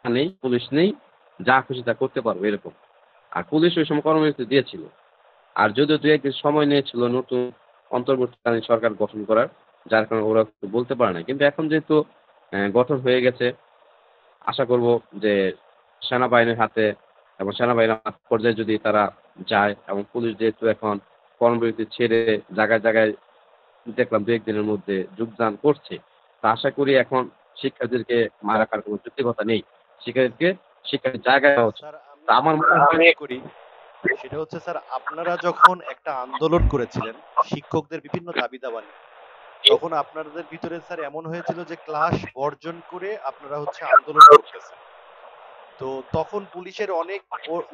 নেই, পুলিশ নেই, যা খুশি তা করতে পারবো এরকম। আর পুলিশ ওই সময় কর্মবিরতি দিয়েছিল। আর যদিও ২-১ দিন সময় নিয়েছিল নতুন অন্তর্বর্তীকালীন সরকার গঠন করার, যার কারণে ওরা কিছু বলতে পারে নাই। কিন্তু এখন যেহেতু গঠন হয়ে গেছে, আশা করব যে সেনাবাহিনীর হাতে এবং সেনাবাহিনীর মাঠ পর্যায়ে যদি তারা যায় এবং পুলিশ যেহেতু এখন কর্মবিরতি ছেড়ে জায়গায় দেখলাম ২-১ দিনের মধ্যে যোগদান করছে। তো আশা করি এখন শিক্ষার্থীদেরকে মার রাখার কোনো যৌক্তিকতা নেই। শিক্ষার্থীদেরকে শিক্ষার জায়গায় দেওয়া উচিত। স্যার তো আমি আমার মনে একটা হয় প্রশ্ন করি, সেটা হচ্ছে স্যার আপনারা যখন একটা আন্দোলন করেছিলেন শিক্ষকদের বিভিন্ন দাবি দাবা নিয়ে, তখন আপনাদের ভিতরে স্যার এমন হয়েছিল যে ক্লাস বর্জন করে আপনারা হচ্ছে আন্দোলন করতেছেন। তো তখন পুলিশের অনেক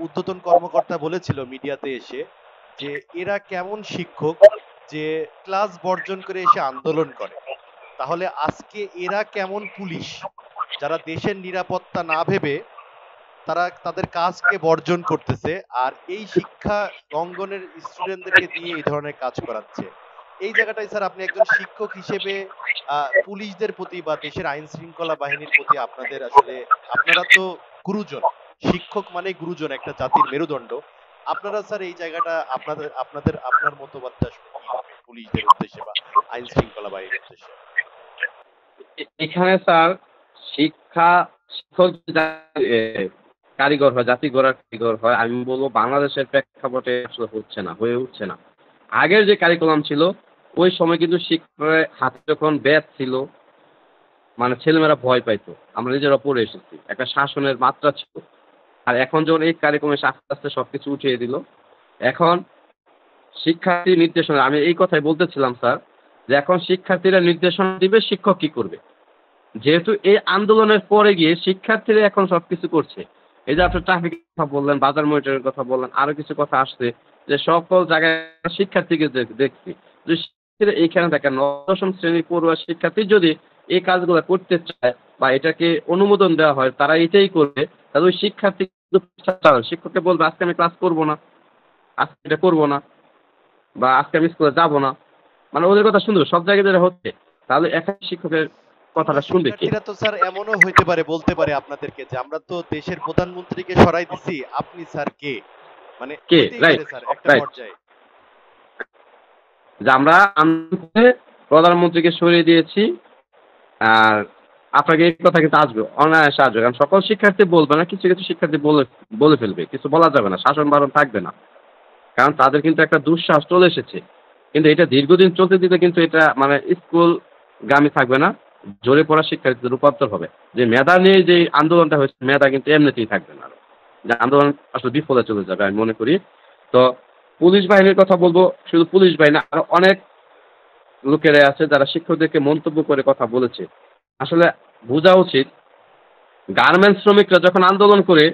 ঊর্ধ্বতন কর্মকর্তা বলেছিল মিডিয়াতে এসে যে এরা কেমন শিক্ষক যে ক্লাস বর্জন করে এসে আন্দোলন করে, তাহলে আজকে এরা কেমন পুলিশ যারা দেশের নিরাপত্তা না ভেবে তারা তাদের কাজকে বর্জন করতেছে আর এই শিক্ষা অঙ্গনের স্টুডেন্টদেরকে দিয়ে এই ধরনের কাজ করাচ্ছে। এই জায়গাটায় স্যার আপনি একজন শিক্ষক হিসেবে পুলিশদের প্রতি বা দেশের আইন শৃঙ্খলা বাহিনীর প্রতি আপনাদের আসলে, আপনারা তো গুরুজন, শিক্ষক মানে গুরুজন, একটা জাতির মেরুদণ্ড। আপনারা স্যার এই জায়গাটা আপনাদের আপনাদের আপনার মতবাদটা আসলে কি হবে পুলিশদের উদ্দেশ্যে বা আইন শৃঙ্খলা বাহিনীর উদ্দেশ্যে? এখানে স্যার শিক্ষক যদি কারিগর হয়, জাতি গড়ার কারিগর হয়, আমি বলব বাংলাদেশের প্রেক্ষাপটে আসলে হচ্ছে না, হয়ে উঠছে না। আগের যে কারিকুলাম ছিল, ওই সময় কিন্তু শিক্ষকের হাতে যখন ব্যাট ছিল, মানে ছেলেমেয়েরা ভয় পাইতো। আমরা নিজেরা পড়ে এসেছি। একটা শাসনের মাত্রা ছিল। আর এখন যখন এই কারিকুলাম এসে আস্তে সবকিছু উঠিয়ে দিল। এখন শিক্ষার্থী নির্দেশনা, আমি এই কথাই বলতেছিলাম স্যার, যে এখন শিক্ষার্থীরা নির্দেশনা দিবে, শিক্ষক কি করবে। যেহেতু এই আন্দোলনের পরে গিয়ে শিক্ষার্থীরা এখন সবকিছু করছে। এই যে আপনি ট্রাফিকের কথা বললেন, বাজার মনিটরের কথা বললেন, আরো কিছু কথা আসছে, যে সকল জায়গায় শিক্ষার্থীকে দেখছি। যদি শিক্ষার্থীরা এইখানে দেখেন, দশম শ্রেণী পড়ুয়া শিক্ষার্থী যদি এই কাজগুলো করতে চায় বা এটাকে অনুমোদন দেওয়া হয়, তারা এটাই করবে। তাহলে ওই শিক্ষার্থী কিন্তু শিক্ষককে বলবে আজকে আমি ক্লাস করবো না, আজকে এটা করবো না, বা আজকে আমি স্কুলে যাবো না। মানে ওদের কথা শুনবে সব জায়গায় যেটা হচ্ছে। তাহলে একা শিক্ষকের কিংবা কথাটা শুনবে কে? শিক্ষার্থীরা তো স্যার এমনও হইতে পারে, বলতে পারে আপনাদেরকে যে আমরা তো দেশের প্রধানমন্ত্রীকে সরাই দিছি, আপনি স্যার কে? মানে কে? হইতেই রাইট, পারে স্যার একটা রাইট। পর্যায়ে। যে আমরা আন্দোলনে প্রধানমন্ত্রীকে সরিয়ে দিয়েছি। আর আপনাকে এই কথা কিন্তু আসবে, অনায়াসে আসবে। কারণ সকল শিক্ষার্থী বলবে না, কিছু কিছু শিক্ষার্থী বলে বলে ফেলবে। কিছু বলা যাবে না, শাসন বারণ থাকবে না। কারণ তাদের কিন্তু একটা দুঃসাহস চলে এসেছে। কিন্তু এটা দীর্ঘদিন চলতে দিলে কিন্তু এটা মানে স্কুলগামী থাকবে না, ঝরে পড়া শিক্ষার্থীতে রূপান্তর হবে। যে মেধা নিয়ে যে আন্দোলনটা হয়েছে, মেধা কিন্তু এমনিতেই থাকবে না। যে আন্দোলন আসলে বিফলে চলে যাবে আমি মনে করি। তো পুলিশ বাহিনীর কথা বলবো, শুধু পুলিশ বাহিনী না, আরো অনেক লোকেরা আছে যারা শিক্ষকদেরকে মন্তব্য করে কথা বলেছে। আসলে বোঝা উচিত, গার্মেন্টস শ্রমিকরা যখন আন্দোলন করে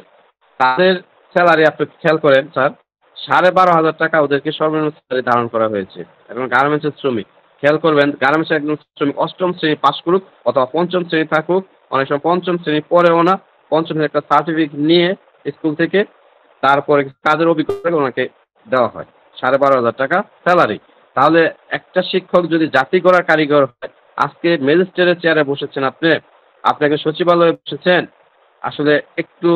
তাদের স্যালারি আপনি খেয়াল করেন স্যার, 12,500 টাকা ওদেরকে সর্বনিম্ন স্যালারি ধারণ করা হয়েছে। এখন গার্মেন্টসের শ্রমিক, খেয়াল করবেন, গার্মেন্টসের একজন শ্রমিক অষ্টম শ্রেণী পাশ করুক অথবা পঞ্চম শ্রেণী থাকুক, অনেক সময় পঞ্চম শ্রেণী পড়েও না, পঞ্চম শ্রেণীর একটা সার্টিফিকেট নিয়ে স্কুল থেকে তারপরে কাজের অভিজ্ঞতা ওনাকে দেওয়া হয়, 12,500 টাকা স্যালারি। তাহলে একটা শিক্ষক যদি জাতি গড়ার কারিগর হয়, আজকে ম্যাজিস্ট্রেটের চেয়ারে বসেছেন আপনি, আপনাকে সচিবালয়ে বসেছেন, আসলে একটু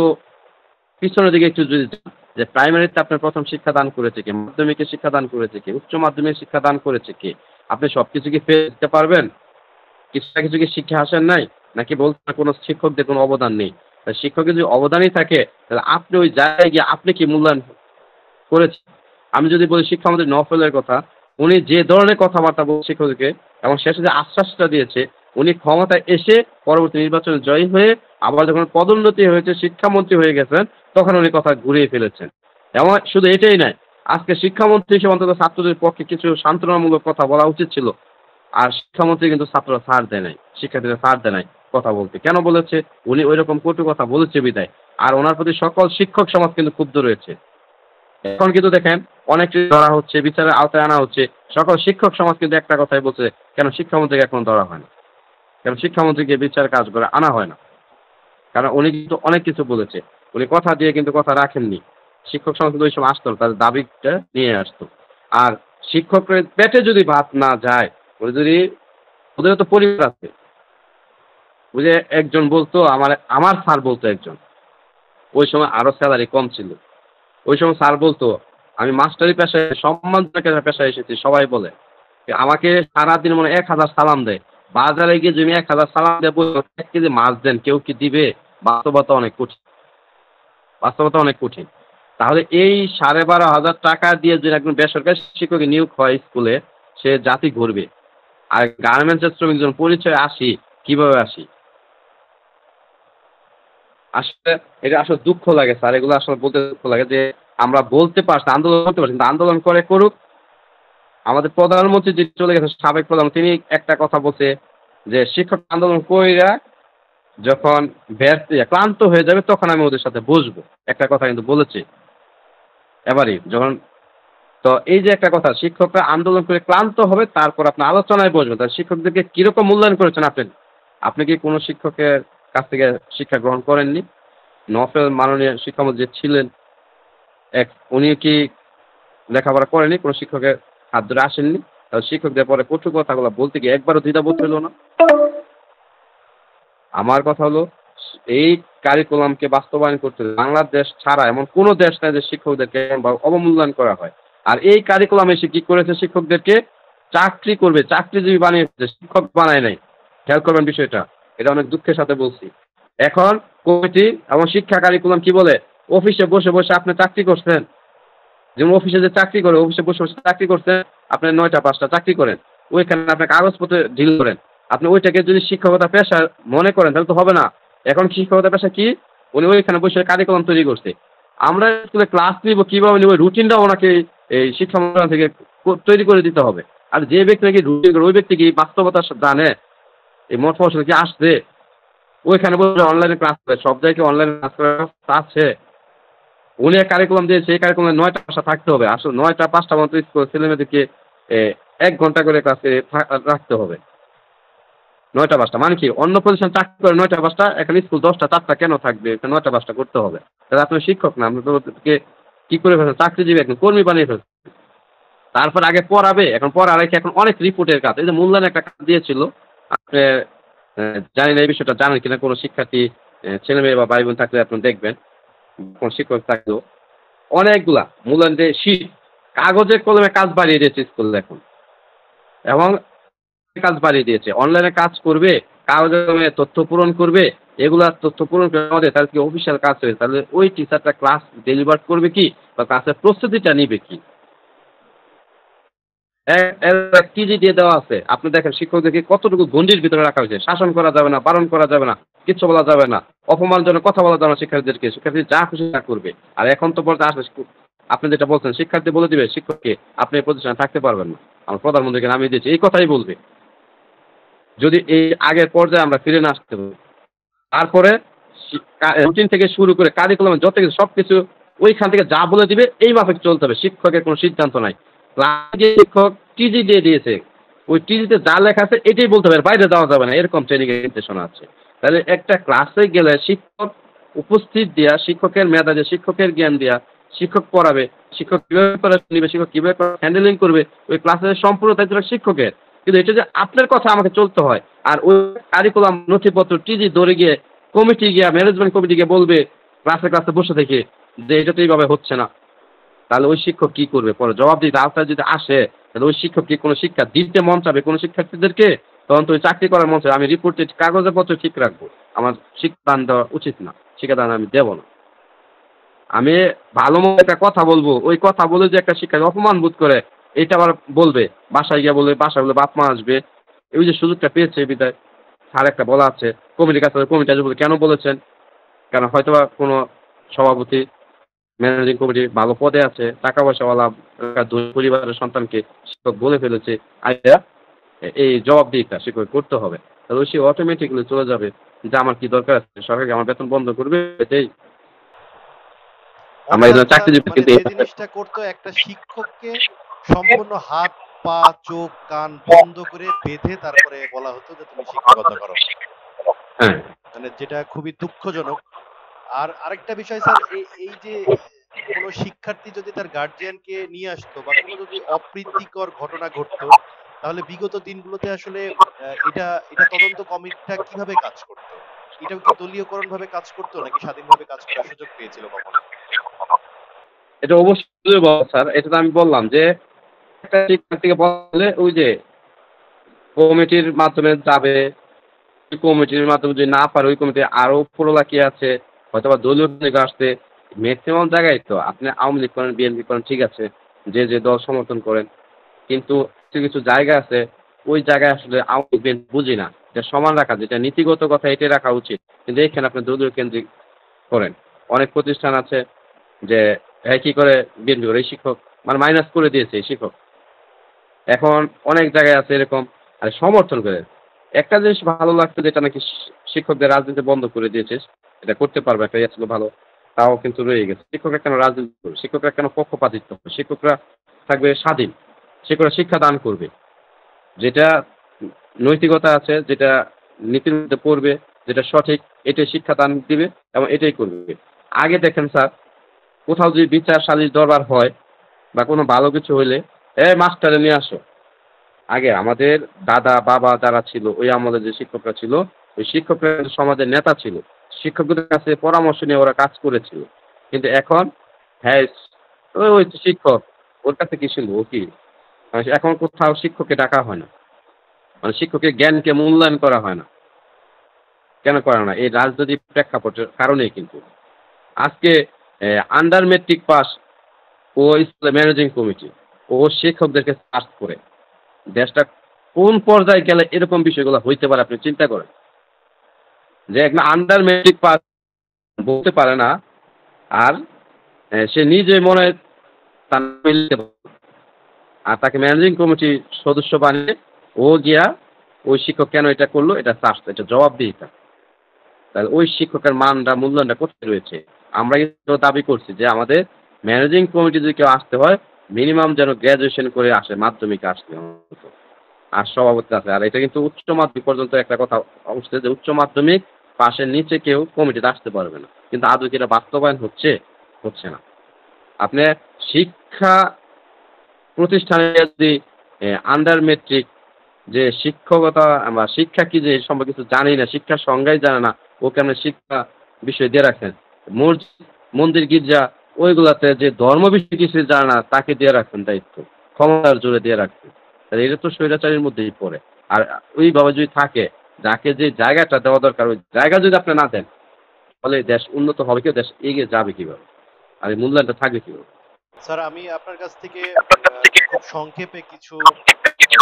পিছনের দিকে একটু যদি যান, যে প্রাইমারিতে আপনার প্রথম শিক্ষা দান করেছে কে, মাধ্যমিকে শিক্ষা দান করেছে কে, উচ্চ মাধ্যমিক শিক্ষা দান করেছে কে, আপনি সবকিছু কি ফেলে দিতে পারবেন? কিছু না কিছু কি শিক্ষা আসেন নাই? নাকি বলছেন কোনো শিক্ষকদের কোনো অবদান নেই? তা শিক্ষকের যদি অবদানই থাকে, তাহলে আপনি ওই জায়গায় গিয়ে আপনি কি মূল্যায়ন করেছেন? আমি যদি বলি শিক্ষামন্ত্রী নওফেলের কথা, উনি যে ধরনের কথাবার্তা বলছেন শিক্ষকদেরকে, এবং শেষে যে আশ্বাসটা দিয়েছে, উনি ক্ষমতায় এসে পরবর্তী নির্বাচনে জয়ী হয়ে আবার যখন পদোন্নতি হয়েছে, শিক্ষামন্ত্রী হয়ে গেছেন, তখন উনি কথা ঘুরিয়ে ফেলেছেন। এবং শুধু এটাই নয়, আজকে শিক্ষামন্ত্রী হিসেবে অন্তত ছাত্রদের পক্ষে কিছু সান্ত্বনামূলক কথা বলা উচিত ছিল। আর শিক্ষামন্ত্রী কিন্তু ছাত্ররা ছাড় দেয় নাই, শিক্ষার্থীরা ছাড় দেয় নাই কথা বলতে। কেন বলেছে? উনি ওইরকম কটু কথা বলেছে বিদায়। আর ওনার প্রতি সকল শিক্ষক সমাজ কিন্তু ক্ষুব্ধ রয়েছে। এখন কিন্তু দেখেন অনেক কিছু ধরা হচ্ছে, বিচারের আওতায় আনা হচ্ছে। সকল শিক্ষক সমাজ কিন্তু একটা কথাই বলছে, কেন শিক্ষামন্ত্রীকে এখন ধরা হয় না, কেন শিক্ষামন্ত্রীকে বিচার কাজ করে আনা হয় না। কারণ উনি কিন্তু অনেক কিছু বলেছে, উনি কথা দিয়ে কিন্তু কথা রাখেননি। শিক্ষক সমাজ কিন্তু ওই সময় আসতো, তাদের দাবিটা নিয়ে আসতো। আর শিক্ষকের পেটে যদি ভাত না যায়, ওই যদি, ওদেরও তো পরিবার আছে। ওই যে একজন বলতো, আমার আমার স্যার বলতো একজন, ওই সময় আরো স্যালারি কম ছিল। ওই সময় স্যার বলতো, আমি মাস্টারি পেশায় সম্মানজনক একটা পেশায় এসেছি, সবাই বলে যে আমাকে সারাদিন মনে হয় 1,000 সালাম দেয়। বাজারে গিয়ে যদি 1,000 সালাম দেয়, বলবো 1 কেজি মাছ দেন, কেউ কি দিবে? বাস্তবতা অনেক কঠিন, বাস্তবতা অনেক কঠিন। তাহলে এই 12,500 টাকা দিয়ে যদি একজন বেসরকারি শিক্ষক নিয়োগ হয় স্কুলে, সে জাতি ঘুরবে। আর গার্মেন্টসের শ্রমিক যখন পরিচয় আসি, কিভাবে আসি? আসলে এটা আসলে দুঃখ লাগে স্যার, এগুলো আসলে বলতে দুঃখ লাগে যে আমরা বলতে পারছি, আন্দোলন করতে পারছি, কিন্তু আন্দোলন করে করুক। আমাদের প্রধানমন্ত্রী যে চলে গেছে, সাবেক প্রধান, তিনি একটা কথা বলছে যে শিক্ষক আন্দোলন কইরা যখন ব্যর্থ ক্লান্ত হয়ে যাবে, তখন আমি ওদের সাথে বসবো, একটা কথা কিন্তু বলেছে এবারই যখন। তো এই যে একটা কথা, শিক্ষকরা আন্দোলন করে ক্লান্ত হবে, তারপর আপনি আলোচনায় বসবেন। তাহলে শিক্ষকদেরকে কিরকম মূল্যায়ন করেছেন আপনি? আপনি কি কোনো শিক্ষকের কাছ থেকে শিক্ষা গ্রহণ করেননি? নফেল মাননীয় শিক্ষামন্ত্রী যে ছিলেন, এক, উনি কি লেখাপড়া করেনি? কোনো শিক্ষকের হাত ধরে আসেননি? তাহলে শিক্ষকদের পরে কটু কথাগুলো বলতে গিয়ে একবারও দ্বিধাবোধ হইল না? আমার কথা হলো, এই কারিকুলামকে বাস্তবায়ন করতে হবে। বাংলাদেশ ছাড়া এমন কোনো দেশ নাই যে শিক্ষকদেরকে অবমূল্যায়ন করা হয়। আর এই কারিকুলাম এসে কি করেছে, শিক্ষকদেরকে চাকরি করবে, চাকরিজীবী বানিয়েছে, শিক্ষক বানায় নাই। খেয়াল করবেন বিষয়টা, এটা অনেক দুঃখের সাথে বলছি। এখন কমিটি এবং শিক্ষা কারিকুলাম কি বলে, অফিসে বসে বসে আপনি চাকরি করছেন, যেমন অফিসে যে চাকরি করে, অফিসে বসে বসে চাকরি করছেন, আপনি 9টা 5টা চাকরি করেন, ওইখানে আপনার কাগজপত্র ডিল করেন। আপনি ওইটাকে যদি শিক্ষকতা পেশা মনে করেন, তাহলে তো হবে না। এখন শিক্ষকতা পেশা কি? উনি ওইখানে বসে কারিকুলাম তৈরি করছে। আমরা স্কুলে ক্লাস নিব, কিভাবে নিব, রুটিনটা ওনাকে এই শিক্ষা মন্ত্রণালয় থেকে তৈরি করে দিতে হবে। আর যে ব্যক্তি নাকি ওই ব্যক্তি কি বাস্তবতা জানে, এই মঠ মহাসনে কি আসছে, ওইখানে বসে অনলাইনে ক্লাস করে, সব জায়গায় অনলাইনে ক্লাস করার ব্যবস্থা আছে। উনি এক কারিকুলাম দিয়ে সেই কারিকুলামে ৯টা ভাষা থাকতে হবে। আসলে ৯টা ৫টা মতো স্কুল ছেলেমেয়েদেরকে ১ ঘন্টা করে ক্লাসে রাখতে হবে। ৯টা ৫টা মানে কি অন্য প্রতিষ্ঠান চাকরি করে ৯টা ৫টা, এখানে স্কুল ১০টা ৪টা কেন থাকবে? ৯টা ৫টা করতে হবে। তাহলে আপনি শিক্ষক না, আপনি তো ওদেরকে কি করে ফেলছেন? চাকরিজীবী একজন কর্মী বানিয়ে ফেলছেন। তারপর আগে পড়াবে, এখন পড়ার রেখে এখন অনেক রিপোর্টের কাজ। এই যে মূল্যায়নের একটা কাজ দিয়েছিল, আপনি জানি না এই বিষয়টা জানেন কিনা, কোনো শিক্ষার্থী ছেলে মেয়ে বা ভাই বোন থাকলে আপনি দেখবেন, কোন শিক্ষক থাকলেও অনেকগুলা মূল্যায়নের শীট কাগজে কলমে কাজ বাড়িয়ে দিয়েছে স্কুলে এখন। এবং কাজ বাড়িয়ে দিয়েছে। অনলাইনে কাজ করবে, কাগজে কলমে তথ্য পূরণ করবে, এগুলা তথ্য পূরণ করে আমাদের তাহলে কি অফিসিয়াল কাজ হয়ে, তাহলে ওই টিচারটা ক্লাস ডেলিভার করবে কি বা ক্লাসের প্রস্তুতিটা নিবে কি? টিজি দিয়ে দেওয়া আছে। আপনি দেখেন শিক্ষকদেরকে কতটুকু গণ্ডির ভিতরে রাখা হয়েছে। শাসন করা যাবে না, বারণ করা যাবে না, কিচ্ছু বলা যাবে না। অপমানজনক কথা বলা যাবে না শিক্ষার্থীদেরকে। শিক্ষার্থী যা খুশি তা করবে। আর এখন তো পর্যায়ে আসলে আপনি যেটা বলছেন, শিক্ষার্থী বলে দিবে শিক্ষককে, আপনি এই প্রতিষ্ঠানে থাকতে পারবেন না। আমার প্রধানমন্ত্রীকে নামিয়ে দিয়েছে। এই কথাই বলবে। যদি এই আগের পর্যায়ে আমরা ফিরে না আসতে পারি। তারপরে রুটিন থেকে শুরু করে কারিকুলাম যত কিছু সবকিছু ওইখান থেকে যা বলে দিবে এই মাফিক চলতে হবে। শিক্ষকের কোনো সিদ্ধান্ত নাই। ক্লাসে শিক্ষক টিজি দিয়ে দিয়েছে। ওই টিজিতে যা লেখা আছে এটাই বলতে হবে, বাইরে যাওয়া যাবে না। এরকম ট্রেনিং এর নির্দেশনা আছে। তাহলে একটা ক্লাসে গেলে শিক্ষক উপস্থিত দিয়া, শিক্ষকের মেধা দিয়ে, শিক্ষকের জ্ঞান দিয়া, শিক্ষক পড়াবে, শিক্ষক কিভাবে করে নিবে, শিক্ষক কিভাবে হ্যান্ডেলিং করবে, ওই ক্লাসের সম্পূর্ণ দায়িত্ব শিক্ষকের। কিন্তু এটা যে আপনার কথা আমাকে চলতে হয়, আর ওই কারিকুলাম নথিপত্র টিজি ধরে গিয়ে কমিটি গিয়া, ম্যানেজমেন্ট কমিটি গিয়ে বলবে ক্লাসে ক্লাসে বসে থেকে যে এটা তো এইভাবে হচ্ছে না, তাহলে ওই শিক্ষক কি করবে? পরে জবাব দিতে আওতায় যদি আসে, তাহলে ওই শিক্ষক কি কোনো শিক্ষা দিতে মন চাবে কোনো শিক্ষার্থীদেরকে? তখন তো ওই চাকরি করার মন চাবে। আমি রিপোর্টে কাগজে পত্র ঠিক রাখবো, আমার শিক্ষাদান দেওয়া উচিত না, শিক্ষাদান আমি দেবো না। আমি ভালো মতো একটা কথা বলবো, ওই কথা বলে যে একটা শিক্ষার্থী অপমান বোধ করে, এটা আবার বলবে, বাসায় গিয়ে বলবে, বাসায় বলে বাপ মা আসবে, ওই যে সুযোগটা পেয়েছে বিদায়। স্যার একটা বলা আছে কমিটির কাছে, কমিটি আসবে কেন বলেছেন? কারণ হয়তোবা কোনো সভাপতি, ম্যানেজিং কমিটি ভালো পদে আছে, টাকা পয়সাওয়ালা পরিবারের সন্তানকে শিক্ষক বলে ফেলেছে, আইয়া এই জবাবদিহিতা শিক্ষক করতে হবে। তাহলে সে অটোমেটিক্যালি চলে যাবে যে আমার কি দরকার আছে, সরকারকে আমার বেতন বন্ধ করবে, এটাই আমরা এই অর্থাৎ জন্য স্যার চাকরিজীবী মানে কিন্তু যে জিনিসটা করতো, একটা শিক্ষককে সম্পূর্ণ হাত পা চোখ কান বন্ধ করে বেঁধে তারপরে বলা হতো যে তুমি শিক্ষকতা করো, হ্যাঁ, মানে যেটা খুবই দুঃখজনক। আর আরেকটা বিষয় স্যার, এই যে কোনো শিক্ষার্থী যদি তার গার্জিয়ানকে নিয়ে আসতো বা কোনো যদি অপ্রীতিকর ঘটনা ঘটতো, তাহলে বিগত দিনগুলোতে আসলে এটা এটা তদন্ত কমিটিটা কিভাবে কাজ করতো? এটাও কি দলীয়করণ ভাবে কাজ করতো নাকি স্বাধীনভাবে কাজ করার সুযোগ পেয়েছিল কখনো? এটা অবশ্যই স্যার, এটা তো আমি বললাম যে একটা শিক্ষার্থীকে বললে ওই যে কমিটির মাধ্যমে যাবে, কমিটির মাধ্যমে যদি না পারে ওই কমিটি আরো উপরওয়ালা কি আছে, হয়তো বা দলীয় থেকে আসছে। ম্যাক্সিমাম জায়গায় তো আপনি আওয়ামী লীগ করেন, বিএনপি করেন, ঠিক আছে, যে যে দল সমর্থন করেন, কিন্তু কিছু কিছু জায়গা আছে ওই জায়গায় আসলে আওয়ামী লীগ বিএনপি বুঝি না, এটা সমান রাখা, যেটা নীতিগত কথা এটাই রাখা উচিত। কিন্তু এখানে আপনি দলীয় কেন্দ্রিক করেন। অনেক প্রতিষ্ঠান আছে যে কি করে বিএনপি করে, এই শিক্ষক মানে মাইনাস করে দিয়েছে এই শিক্ষক। এখন অনেক জায়গায় আছে এরকম, আর সমর্থন করে। একটা জিনিস ভালো লাগতো যেটা নাকি শিক্ষকদের রাজনীতি বন্ধ করে দিয়েছে, এটা করতে পারবে একটা ইয়ে ছিল ভালো, তাও কিন্তু রয়ে গেছে। শিক্ষকরা কেন রাজনীতি করবে? শিক্ষকরা কেন পক্ষপাতিত্ব হবে? শিক্ষকরা থাকবে স্বাধীন, শিক্ষকরা শিক্ষা দান করবে, যেটা নৈতিকতা আছে, যেটা নীতির মধ্যে পড়বে, যেটা সঠিক, এটাই শিক্ষা দান দিবে এবং এটাই করবে। আগে দেখেন স্যার, কোথাও যদি বিচার সালিশ দরবার হয় বা কোনো ভালো কিছু হইলে, মাস্টারে নিয়ে আসো। আগে আমাদের দাদা বাবা যারা ছিল, ওই আমলে যে শিক্ষকরা ছিল, ওই শিক্ষকরা সমাজের নেতা ছিল। শিক্ষকদের কাছে পরামর্শ নিয়ে ওরা কাজ করেছিল। কিন্তু এখন হ্যাঁ, ওই তো শিক্ষক, ওর কাছে কি ছিল, ও কি? এখন কোথাও শিক্ষককে ডাকা হয় না, মানে শিক্ষকের জ্ঞানকে মূল্যায়ন করা হয় না। কেন করে না? এই রাজনৈতিক প্রেক্ষাপটের কারণেই কিন্তু। আজকে আন্ডার মেট্রিক পাস ও স্কুলের ম্যানেজিং কমিটি, ও শিক্ষকদেরকে সার্চ করে, দেশটা কোন পর্যায়ে গেলে এরকম বিষয়গুলো হইতে পারে আপনি চিন্তা করেন। যে একটা আন্ডার মেট্রিক পাস বলতে পারে না, আর সে নিজে মনে তার নামে লিখতে পারে। আর তাকে ম্যানেজিং কমিটির সদস্য বানিয়ে ও গিয়া ওই শিক্ষক কেন এটা করলো এটা চাষ, এটা জবাবদিহিতা। তাহলে ওই শিক্ষকের মানটা মূল্যায়নটা কোথায় রয়েছে? আমরা কিন্তু দাবি করছি যে আমাদের ম্যানেজিং কমিটি যদি কেউ আসতে হয় মিনিমাম যেন গ্র্যাজুয়েশন করে আসে, মাধ্যমিকে আসলে অন্তত। আর সভাপতি আছে। আর এটা কিন্তু উচ্চ মাধ্যমিক পর্যন্ত একটা কথা অবশ্যই, যে উচ্চ মাধ্যমিক পাশের নিচে কেউ কমিটিতে আসতে পারবে না। কিন্তু আদৌ কি এটা বাস্তবায়ন হচ্ছে? হচ্ছে না। আপনি শিক্ষা প্রতিষ্ঠানে যদি আন্ডার মেট্রিক যে শিক্ষকতা বা শিক্ষা কি যে এই সম্পর্কে কিছু জানি না, শিক্ষার সংজ্ঞাই জানে না, ওকে আপনি শিক্ষা বিষয় দিয়ে রাখেন। মসজিদ, মন্দির, গির্জা ওইগুলাতে যে ধর্ম বিষয়ে কিছু জানে না তাকে দিয়ে রাখবেন দায়িত্ব, ক্ষমতার জোরে দিয়ে রাখবেন। তাহলে এটা তো স্বৈরাচারীর মধ্যেই পড়ে। আর ওইভাবে যদি থাকে, যাকে যে জায়গাটা দেওয়া দরকার ওই জায়গা যদি আপনি না দেন, তাহলে দেশ উন্নত হবে কি, দেশ এগিয়ে যাবে কিভাবে? আর এই মূল্যায়নটা থাকবে কিভাবে? স্যার, আমি আপনার কাছ থেকে খুব সংক্ষেপে কিছু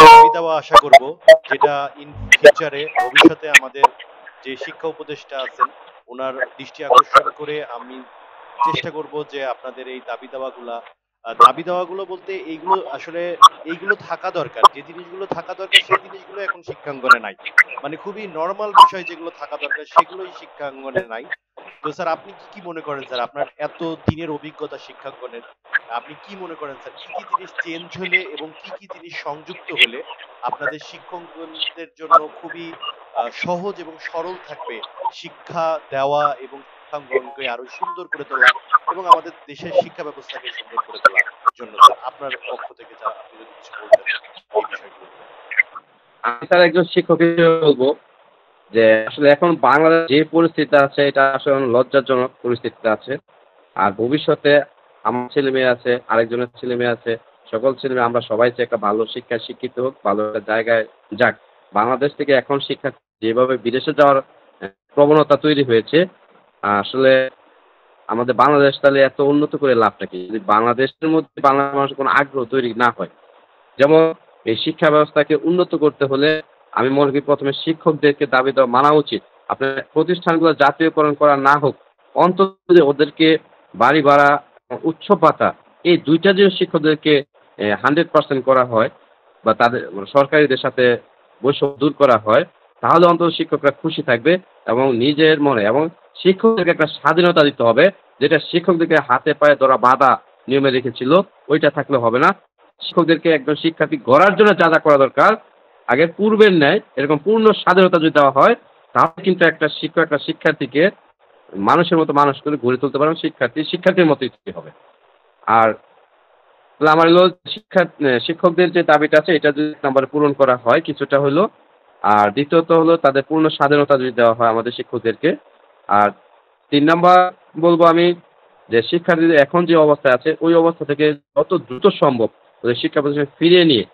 দাবি দেওয়া আশা করব, যেটা ইন ফিউচারে ভবিষ্যতে আমাদের যে শিক্ষা উপদেষ্টা আছেন ওনার দৃষ্টি আকর্ষণ করে আমি চেষ্টা করব যে আপনাদের এই দাবি দেওয়াগুলো বলতে এইগুলো আসলে এইগুলো থাকা দরকার, যে জিনিসগুলো থাকা দরকার সেই জিনিসগুলো এখন শিক্ষাঙ্গনে নাই। মানে খুবই নর্মাল বিষয় যেগুলো থাকা দরকার সেগুলোই শিক্ষাঙ্গনে নাই। তো স্যার, আপনি কি মনে করেন স্যার, আপনার এত দিনের অভিজ্ঞতা শিক্ষাঙ্গনের, আপনি কি মনে করেন স্যার, কি জিনিস চেঞ্জ হলে এবং কি জিনিস সংযুক্ত হলে আপনাদের শিক্ষকদের জন্য খুবই সহজ এবং সরল থাকবে শিক্ষা দেওয়া এবং শিক্ষাঙ্গনকে আরো সুন্দর করে তোলা এবং আমাদের দেশের শিক্ষা ব্যবস্থাকে সুন্দর করে তোলার জন্য? স্যার, আপনার পক্ষ থেকে যা আপনি যদি কিছু বলতেন এই বিষয়গুলো। আমি তার একজন শিক্ষক হিসেবে বলবো যে আসলে এখন বাংলাদেশ যে পরিস্থিতিতে আছে এটা আসলে লজ্জাজনক পরিস্থিতিতে আছে। আর ভবিষ্যতে আমার ছেলে মেয়ে আছে, আরেকজনের ছেলে মেয়ে আছে, সকল ছেলে মেয়ে আমরা সবাই চাই একটা ভালো শিক্ষায় শিক্ষিত হোক, ভালো একটা জায়গায় যাক। বাংলাদেশ থেকে এখন শিক্ষা যেভাবে বিদেশে যাওয়ার প্রবণতা তৈরি হয়েছে, আসলে আমাদের বাংলাদেশ তাহলে এত উন্নত করে লাভটা কি? যদি বাংলাদেশের মধ্যে বাংলা মানুষের কোনো আগ্রহ তৈরি না হয়। যেমন এই শিক্ষা ব্যবস্থাকে উন্নত করতে হলে আমি মনে করি প্রথমে শিক্ষকদেরকে দাবি দেওয়া মানা উচিত। আপনার প্রতিষ্ঠানগুলো জাতীয়করণ করা না হোক, অন্তত যদি ওদেরকে বাড়ি ভাড়া, উৎসব ভাতা এই ২ টা যদি শিক্ষকদেরকে 100% করা হয় বা তাদের সরকারিদের সাথে বৈষম্য দূর করা হয়, তাহলে অন্তত শিক্ষকরা খুশি থাকবে এবং নিজের মনে এবং শিক্ষকদেরকে একটা স্বাধীনতা দিতে হবে, যেটা শিক্ষকদেরকে হাতে পায়ে ধরা বাঁধা নিয়মে রেখেছিল, ওইটা থাকলে হবে না। শিক্ষকদেরকে একজন শিক্ষার্থী গড়ার জন্য যা, যা করা দরকার, আগে পূর্বের ন্যায় এরকম পূর্ণ স্বাধীনতা যদি দেওয়া হয়, তাহলে কিন্তু একটা শিক্ষক একটা শিক্ষার্থীকে মানুষের মতো মানুষ করে গড়ে তুলতে পারবে, শিক্ষার্থীর মতোই তৈরি হবে। আর তাহলে আমার হলো শিক্ষকদের যে দাবিটা আছে এটা যদি ১ নম্বরে পূরণ করা হয় কিছুটা হইলো। আর দ্বিতীয়ত হলো তাদের পূর্ণ স্বাধীনতা যদি দেওয়া হয় আমাদের শিক্ষকদেরকে। আর ৩ নাম্বার বলবো আমি যে শিক্ষার্থীদের এখন যে অবস্থায় আছে ওই অবস্থা থেকে যত দ্রুত সম্ভব ওদের শিক্ষা প্রতিষ্ঠানে ফিরিয়ে নিয়ে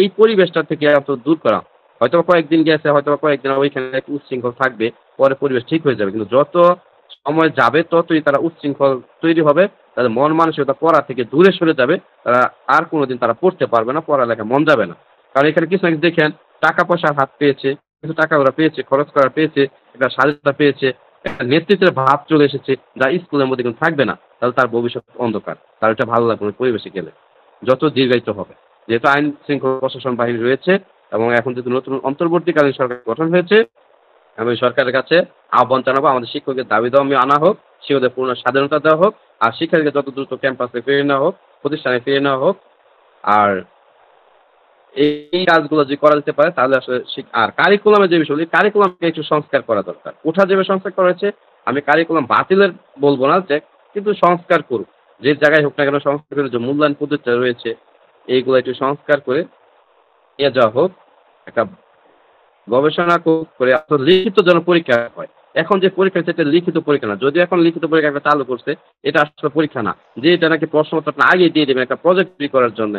এই পরিবেশটা থেকে এত দূর করা। হয়তোবা কয়েকদিন গেছে, হয়তোবা কয়েকদিন ওইখানে একটু উচ্ছৃঙ্খল থাকবে, পরে পরিবেশ ঠিক হয়ে যাবে। কিন্তু যত সময় যাবে ততই তারা উচ্ছৃঙ্খল তৈরি হবে, তাদের মন মানসিকতা পড়া থেকে দূরে সরে যাবে, তারা আর কোনোদিন তারা পড়তে পারবে না, পড়ালেখায় মন যাবে না। কারণ এখানে কিছু না কিছু দেখেন, টাকা পয়সার হাত পেয়েছে, কিছু টাকা ওরা পেয়েছে, খরচ করা পেয়েছে, একটা স্বাধীনতা পেয়েছে, একটা নেতৃত্বের ভাব চলে এসেছে যা স্কুলের মধ্যে কিন্তু থাকবে না। তাহলে তার ভবিষ্যৎ অন্ধকার, তার এটা ভালো লাগবে না পরিবেশে গেলে, যত দীর্ঘায়িত হবে। যেহেতু আইন শৃঙ্খলা প্রশাসন বাহিনী রয়েছে এবং এখন যেহেতু নতুন অন্তর্বর্তীকালীন সরকার গঠন হয়েছে, আমি সরকারের কাছে আহ্বান জানাবো আমাদের শিক্ষকদের দাবি দাওয়া আনা হোক, শিক্ষকদের পূর্ণ স্বাধীনতা দেওয়া হোক, আর শিক্ষার্থীদের যত দ্রুত ক্যাম্পাসে ফিরিয়ে নেওয়া হোক, প্রতিষ্ঠানে ফিরিয়ে নেওয়া হোক। আর এই কাজগুলো যদি করা যেতে পারে তাহলে আসলে আর কারিকুলামের যে বিষয়গুলি, কারিকুলামকে একটু সংস্কার করা দরকার। ওঠা যেভাবে সংস্কার করা হয়েছে, আমি কারিকুলাম বাতিলের বলবো না, যে কিন্তু সংস্কার করুক, যে জায়গায় হোক না কেন সংস্কার করে, যে মূল্যায়ন পদ্ধতি রয়েছে এইগুলো একটু সংস্কার করে নিয়ে যাওয়া হোক। একটা গবেষণা করে লিখিত যেন পরীক্ষা হয়। এখন যে পরীক্ষা সেটা লিখিত পরীক্ষা না, যদি এখন লিখিত পরীক্ষা একটা চালু করছে, এটা আসলে পরীক্ষা না, যে এটা নাকি প্রশ্নপত্র আপনি আগে দিয়ে দেবেন একটা প্রজেক্ট তৈরি করার জন্য।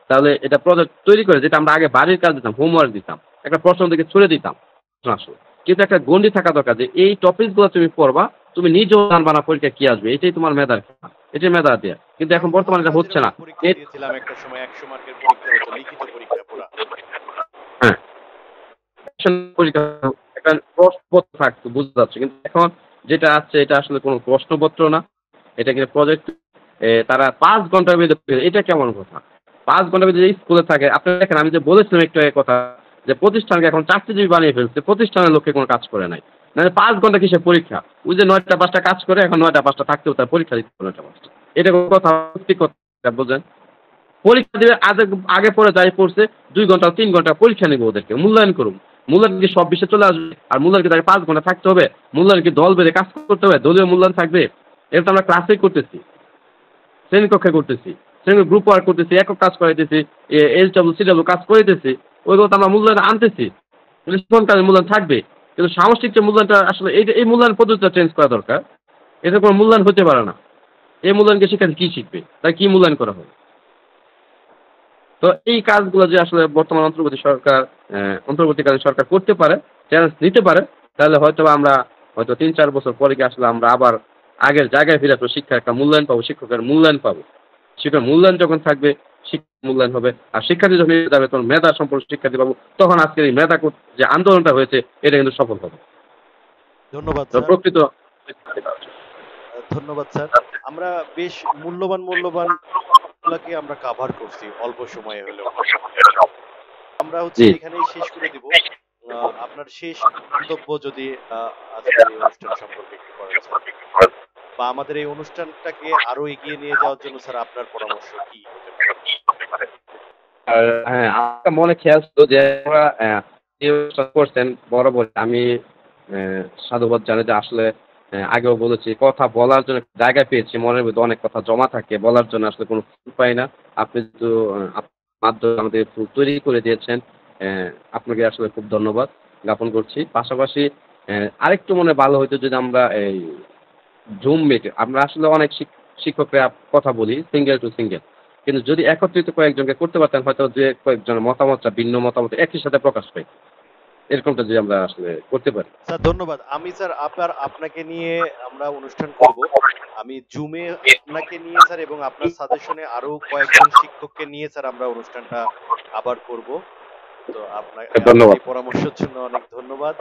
তাহলে এটা প্রজেক্ট তৈরি করে, যেটা আমরা আগে বাড়ির কাজ দিতাম, হোমওয়ার্ক দিতাম, একটা প্রশ্ন দিকে ছুড়ে দিতাম আসলে। কিন্তু একটা গণ্ডি থাকা দরকার যে এই টপিকগুলো তুমি পড়বা, তুমি নিজেও জানবা না পরীক্ষা কি আসবে, এটাই তোমার মেধার খেলা, এটাই মেধা দেয়া। কিন্তু এখন বর্তমানে এটা হচ্ছে না। পরীক্ষা দিয়েছিলাম একটা সময়, 100 মার্কের পরীক্ষা হতো, লিখিত পরীক্ষা পুরা। হ্যাঁ, পরীক্ষা একটা প্রশ্নপত্র থাকতো, বুঝতে পারছো। কিন্তু এখন যেটা আছে এটা আসলে কোনো প্রশ্নপত্র না, এটা কিন্তু প্রজেক্ট। তারা 5 ঘন্টার মধ্যে এটা কেমন কথা? 5 ঘন্টা যদি স্কুলে থাকে, আপনি দেখেন আমি যে বলেছিলাম একটু আগে কথা, যে প্রতিষ্ঠানকে এখন চাকরিজীবী বানিয়ে ফেলছে, প্রতিষ্ঠানের লোকে কোনো কাজ করে নাই। মানে ৫ ঘন্টা কিসের পরীক্ষা? ওই যে ৯টা ৫টা কাজ করে, এখন ৯টা ৫টা থাকতেও তার পরীক্ষা দিতে হবে ৯টা ৫টা। এটা কোনো কথা? সত্যি কথা বোঝেন। পরীক্ষা দিবে আগে, আগে পরে যাই পড়ছে ২ ঘন্টা ৩ ঘন্টা পরীক্ষা নিব ওদেরকে। মূল্যায়ন করুন। মূল্যায়ন কি সব বিষয়ে চলে আসবে? আর মূল্যায়ন কি তাকে ৫ ঘন্টা থাকতে হবে? মূল্যায়ন কি দল বেঁধে কাজ করতে হবে? দলীয় মূল্যায়ন থাকবে? এটা তো আমরা ক্লাসেই করতেছি। শ্রেণীকক্ষে করতেছি, শ্রেণীর গ্রুপ ওয়ার্ক করতেছি, একক কাজ করাইতেছি, এলডব্লিউ সিডব্লিউ কাজ করাইতেছি, ওইগুলো তো আমরা মূল্যায়ন আনতেছি। কোন কাজের মূল্যায়ন থাকবে, কিন্তু সামষ্টিক যে মূল্যায়নটা আসলে এই মূল্যায়ন পদ্ধতিটা চেঞ্জ করা দরকার। এটা কোনো মূল্যায়ন হতে পারে না। এই মূল্যায়নকে শিক্ষার্থী কি শিখবে, তাই কি মূল্যায়ন করা হবে? তো এই কাজগুলো যে আসলে বর্তমান অন্তর্বর্তীকালীন সরকার করতে পারে, চ্যালেঞ্জ নিতে পারে, তাহলে হয়তো আমরা হয়তো ৩-৪ বছর পরে গিয়ে আসলে আমরা আবার আগের জায়গায় ফিরে আসবো, শিক্ষার একটা মূল্যায়ন পাবো, শিক্ষকের মূল্যায়ন পাবো। শিক্ষার মূল্যায়ন যখন থাকবে, শিক্ষার মূল্যায়ন হবে। আর শিক্ষার্থী যখন এগিয়ে যাবে, তখন মেধা সম্পন্ন শিক্ষার্থী পাবো। তখন আজকের এই যে আন্দোলনটা হয়েছে, এটা কিন্তু সফল হবে। ধন্যবাদ তো স্যার। প্রকৃত ধন্যবাদ স্যার। আমরা বেশ মূল্যবান গুলাকে আমরা কাভার করছি অল্প সময়ে হলেও। আমরা হচ্ছে জি। এখানেই শেষ করে দিব। আপনার শেষ মন্তব্য যদি আজকের এই অনুষ্ঠান সম্পর্কে একটু করেন স্যার। বা আমাদের এই অনুষ্ঠানটাকে আরো এগিয়ে নিয়ে যাওয়ার জন্য স্যার আপনার পরামর্শ কি হতে পারে? আর হ্যাঁ, আমার মনে খেয়াল ছিল যে ওরা যে অনুষ্ঠান করছেন বরাবর আমি সাধুবাদ জানাই যে আসলে আগেও বলেছি কথা বলার জন্য একটা জায়গা পেয়েছি। মনের মধ্যে অনেক কথা জমা থাকে। বলার জন্য আসলে কোনো ফুল পাই না। আপনি যেহেতু আপনার মাধ্যমে আমাদের ফুল তৈরি করে দিয়েছেন, আপনাকে আসলে খুব ধন্যবাদ জ্ঞাপন করছি। পাশাপাশি আরেকটু মনে হয় ভালো হইতো যদি আমরা এই জুম মিট আমরা আসলে অনেক শিক্ষকরা কথা বলি সিঙ্গেল টু সিঙ্গেল। কিন্তু যদি একত্রিত কয়েকজনকে করতে পারতেন, হয়তো যে কয়েকজনের মতামতটা ভিন্ন মতামত একই সাথে প্রকাশ পায়। এরকমটা যদি আমরা আসলে করতে পারি। স্যার ধন্যবাদ। আমি স্যার আপনাকে নিয়ে আমরা অনুষ্ঠান করব। আমি জুমে আপনাকে নিয়ে স্যার এবং আপনার সাজেশনে আরো কয়েকজন শিক্ষককে নিয়ে স্যার আমরা অনুষ্ঠানটা আবার করব। তো আপনার ধন্যবাদ। এই পরামর্শের জন্য অনেক ধন্যবাদ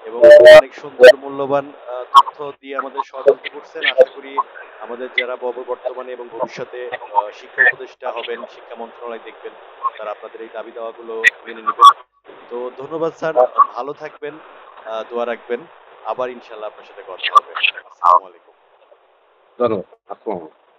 এবং অনেক সুন্দর মূল্যবান তথ্য দিয়ে আমাদের সহযোগিতা করছেন। আশা করি আমাদের যারা বর্তমানে এবং ভবিষ্যতে শিক্ষা উপদেষ্টা হবেন, শিক্ষা মন্ত্রণালয় দেখবেন, তারা আপনাদের এই দাবি দাওয়াগুলো মেনে নেবেন। তো ধন্যবাদ স্যার, ভালো থাকবেন, দোয়া রাখবেন। আবার ইনশাআল্লাহ আপনার সাথে কথা হবে। আসসালামু আলাইকুম। ধন্যবাদ। আসসালামু আলাইকুম।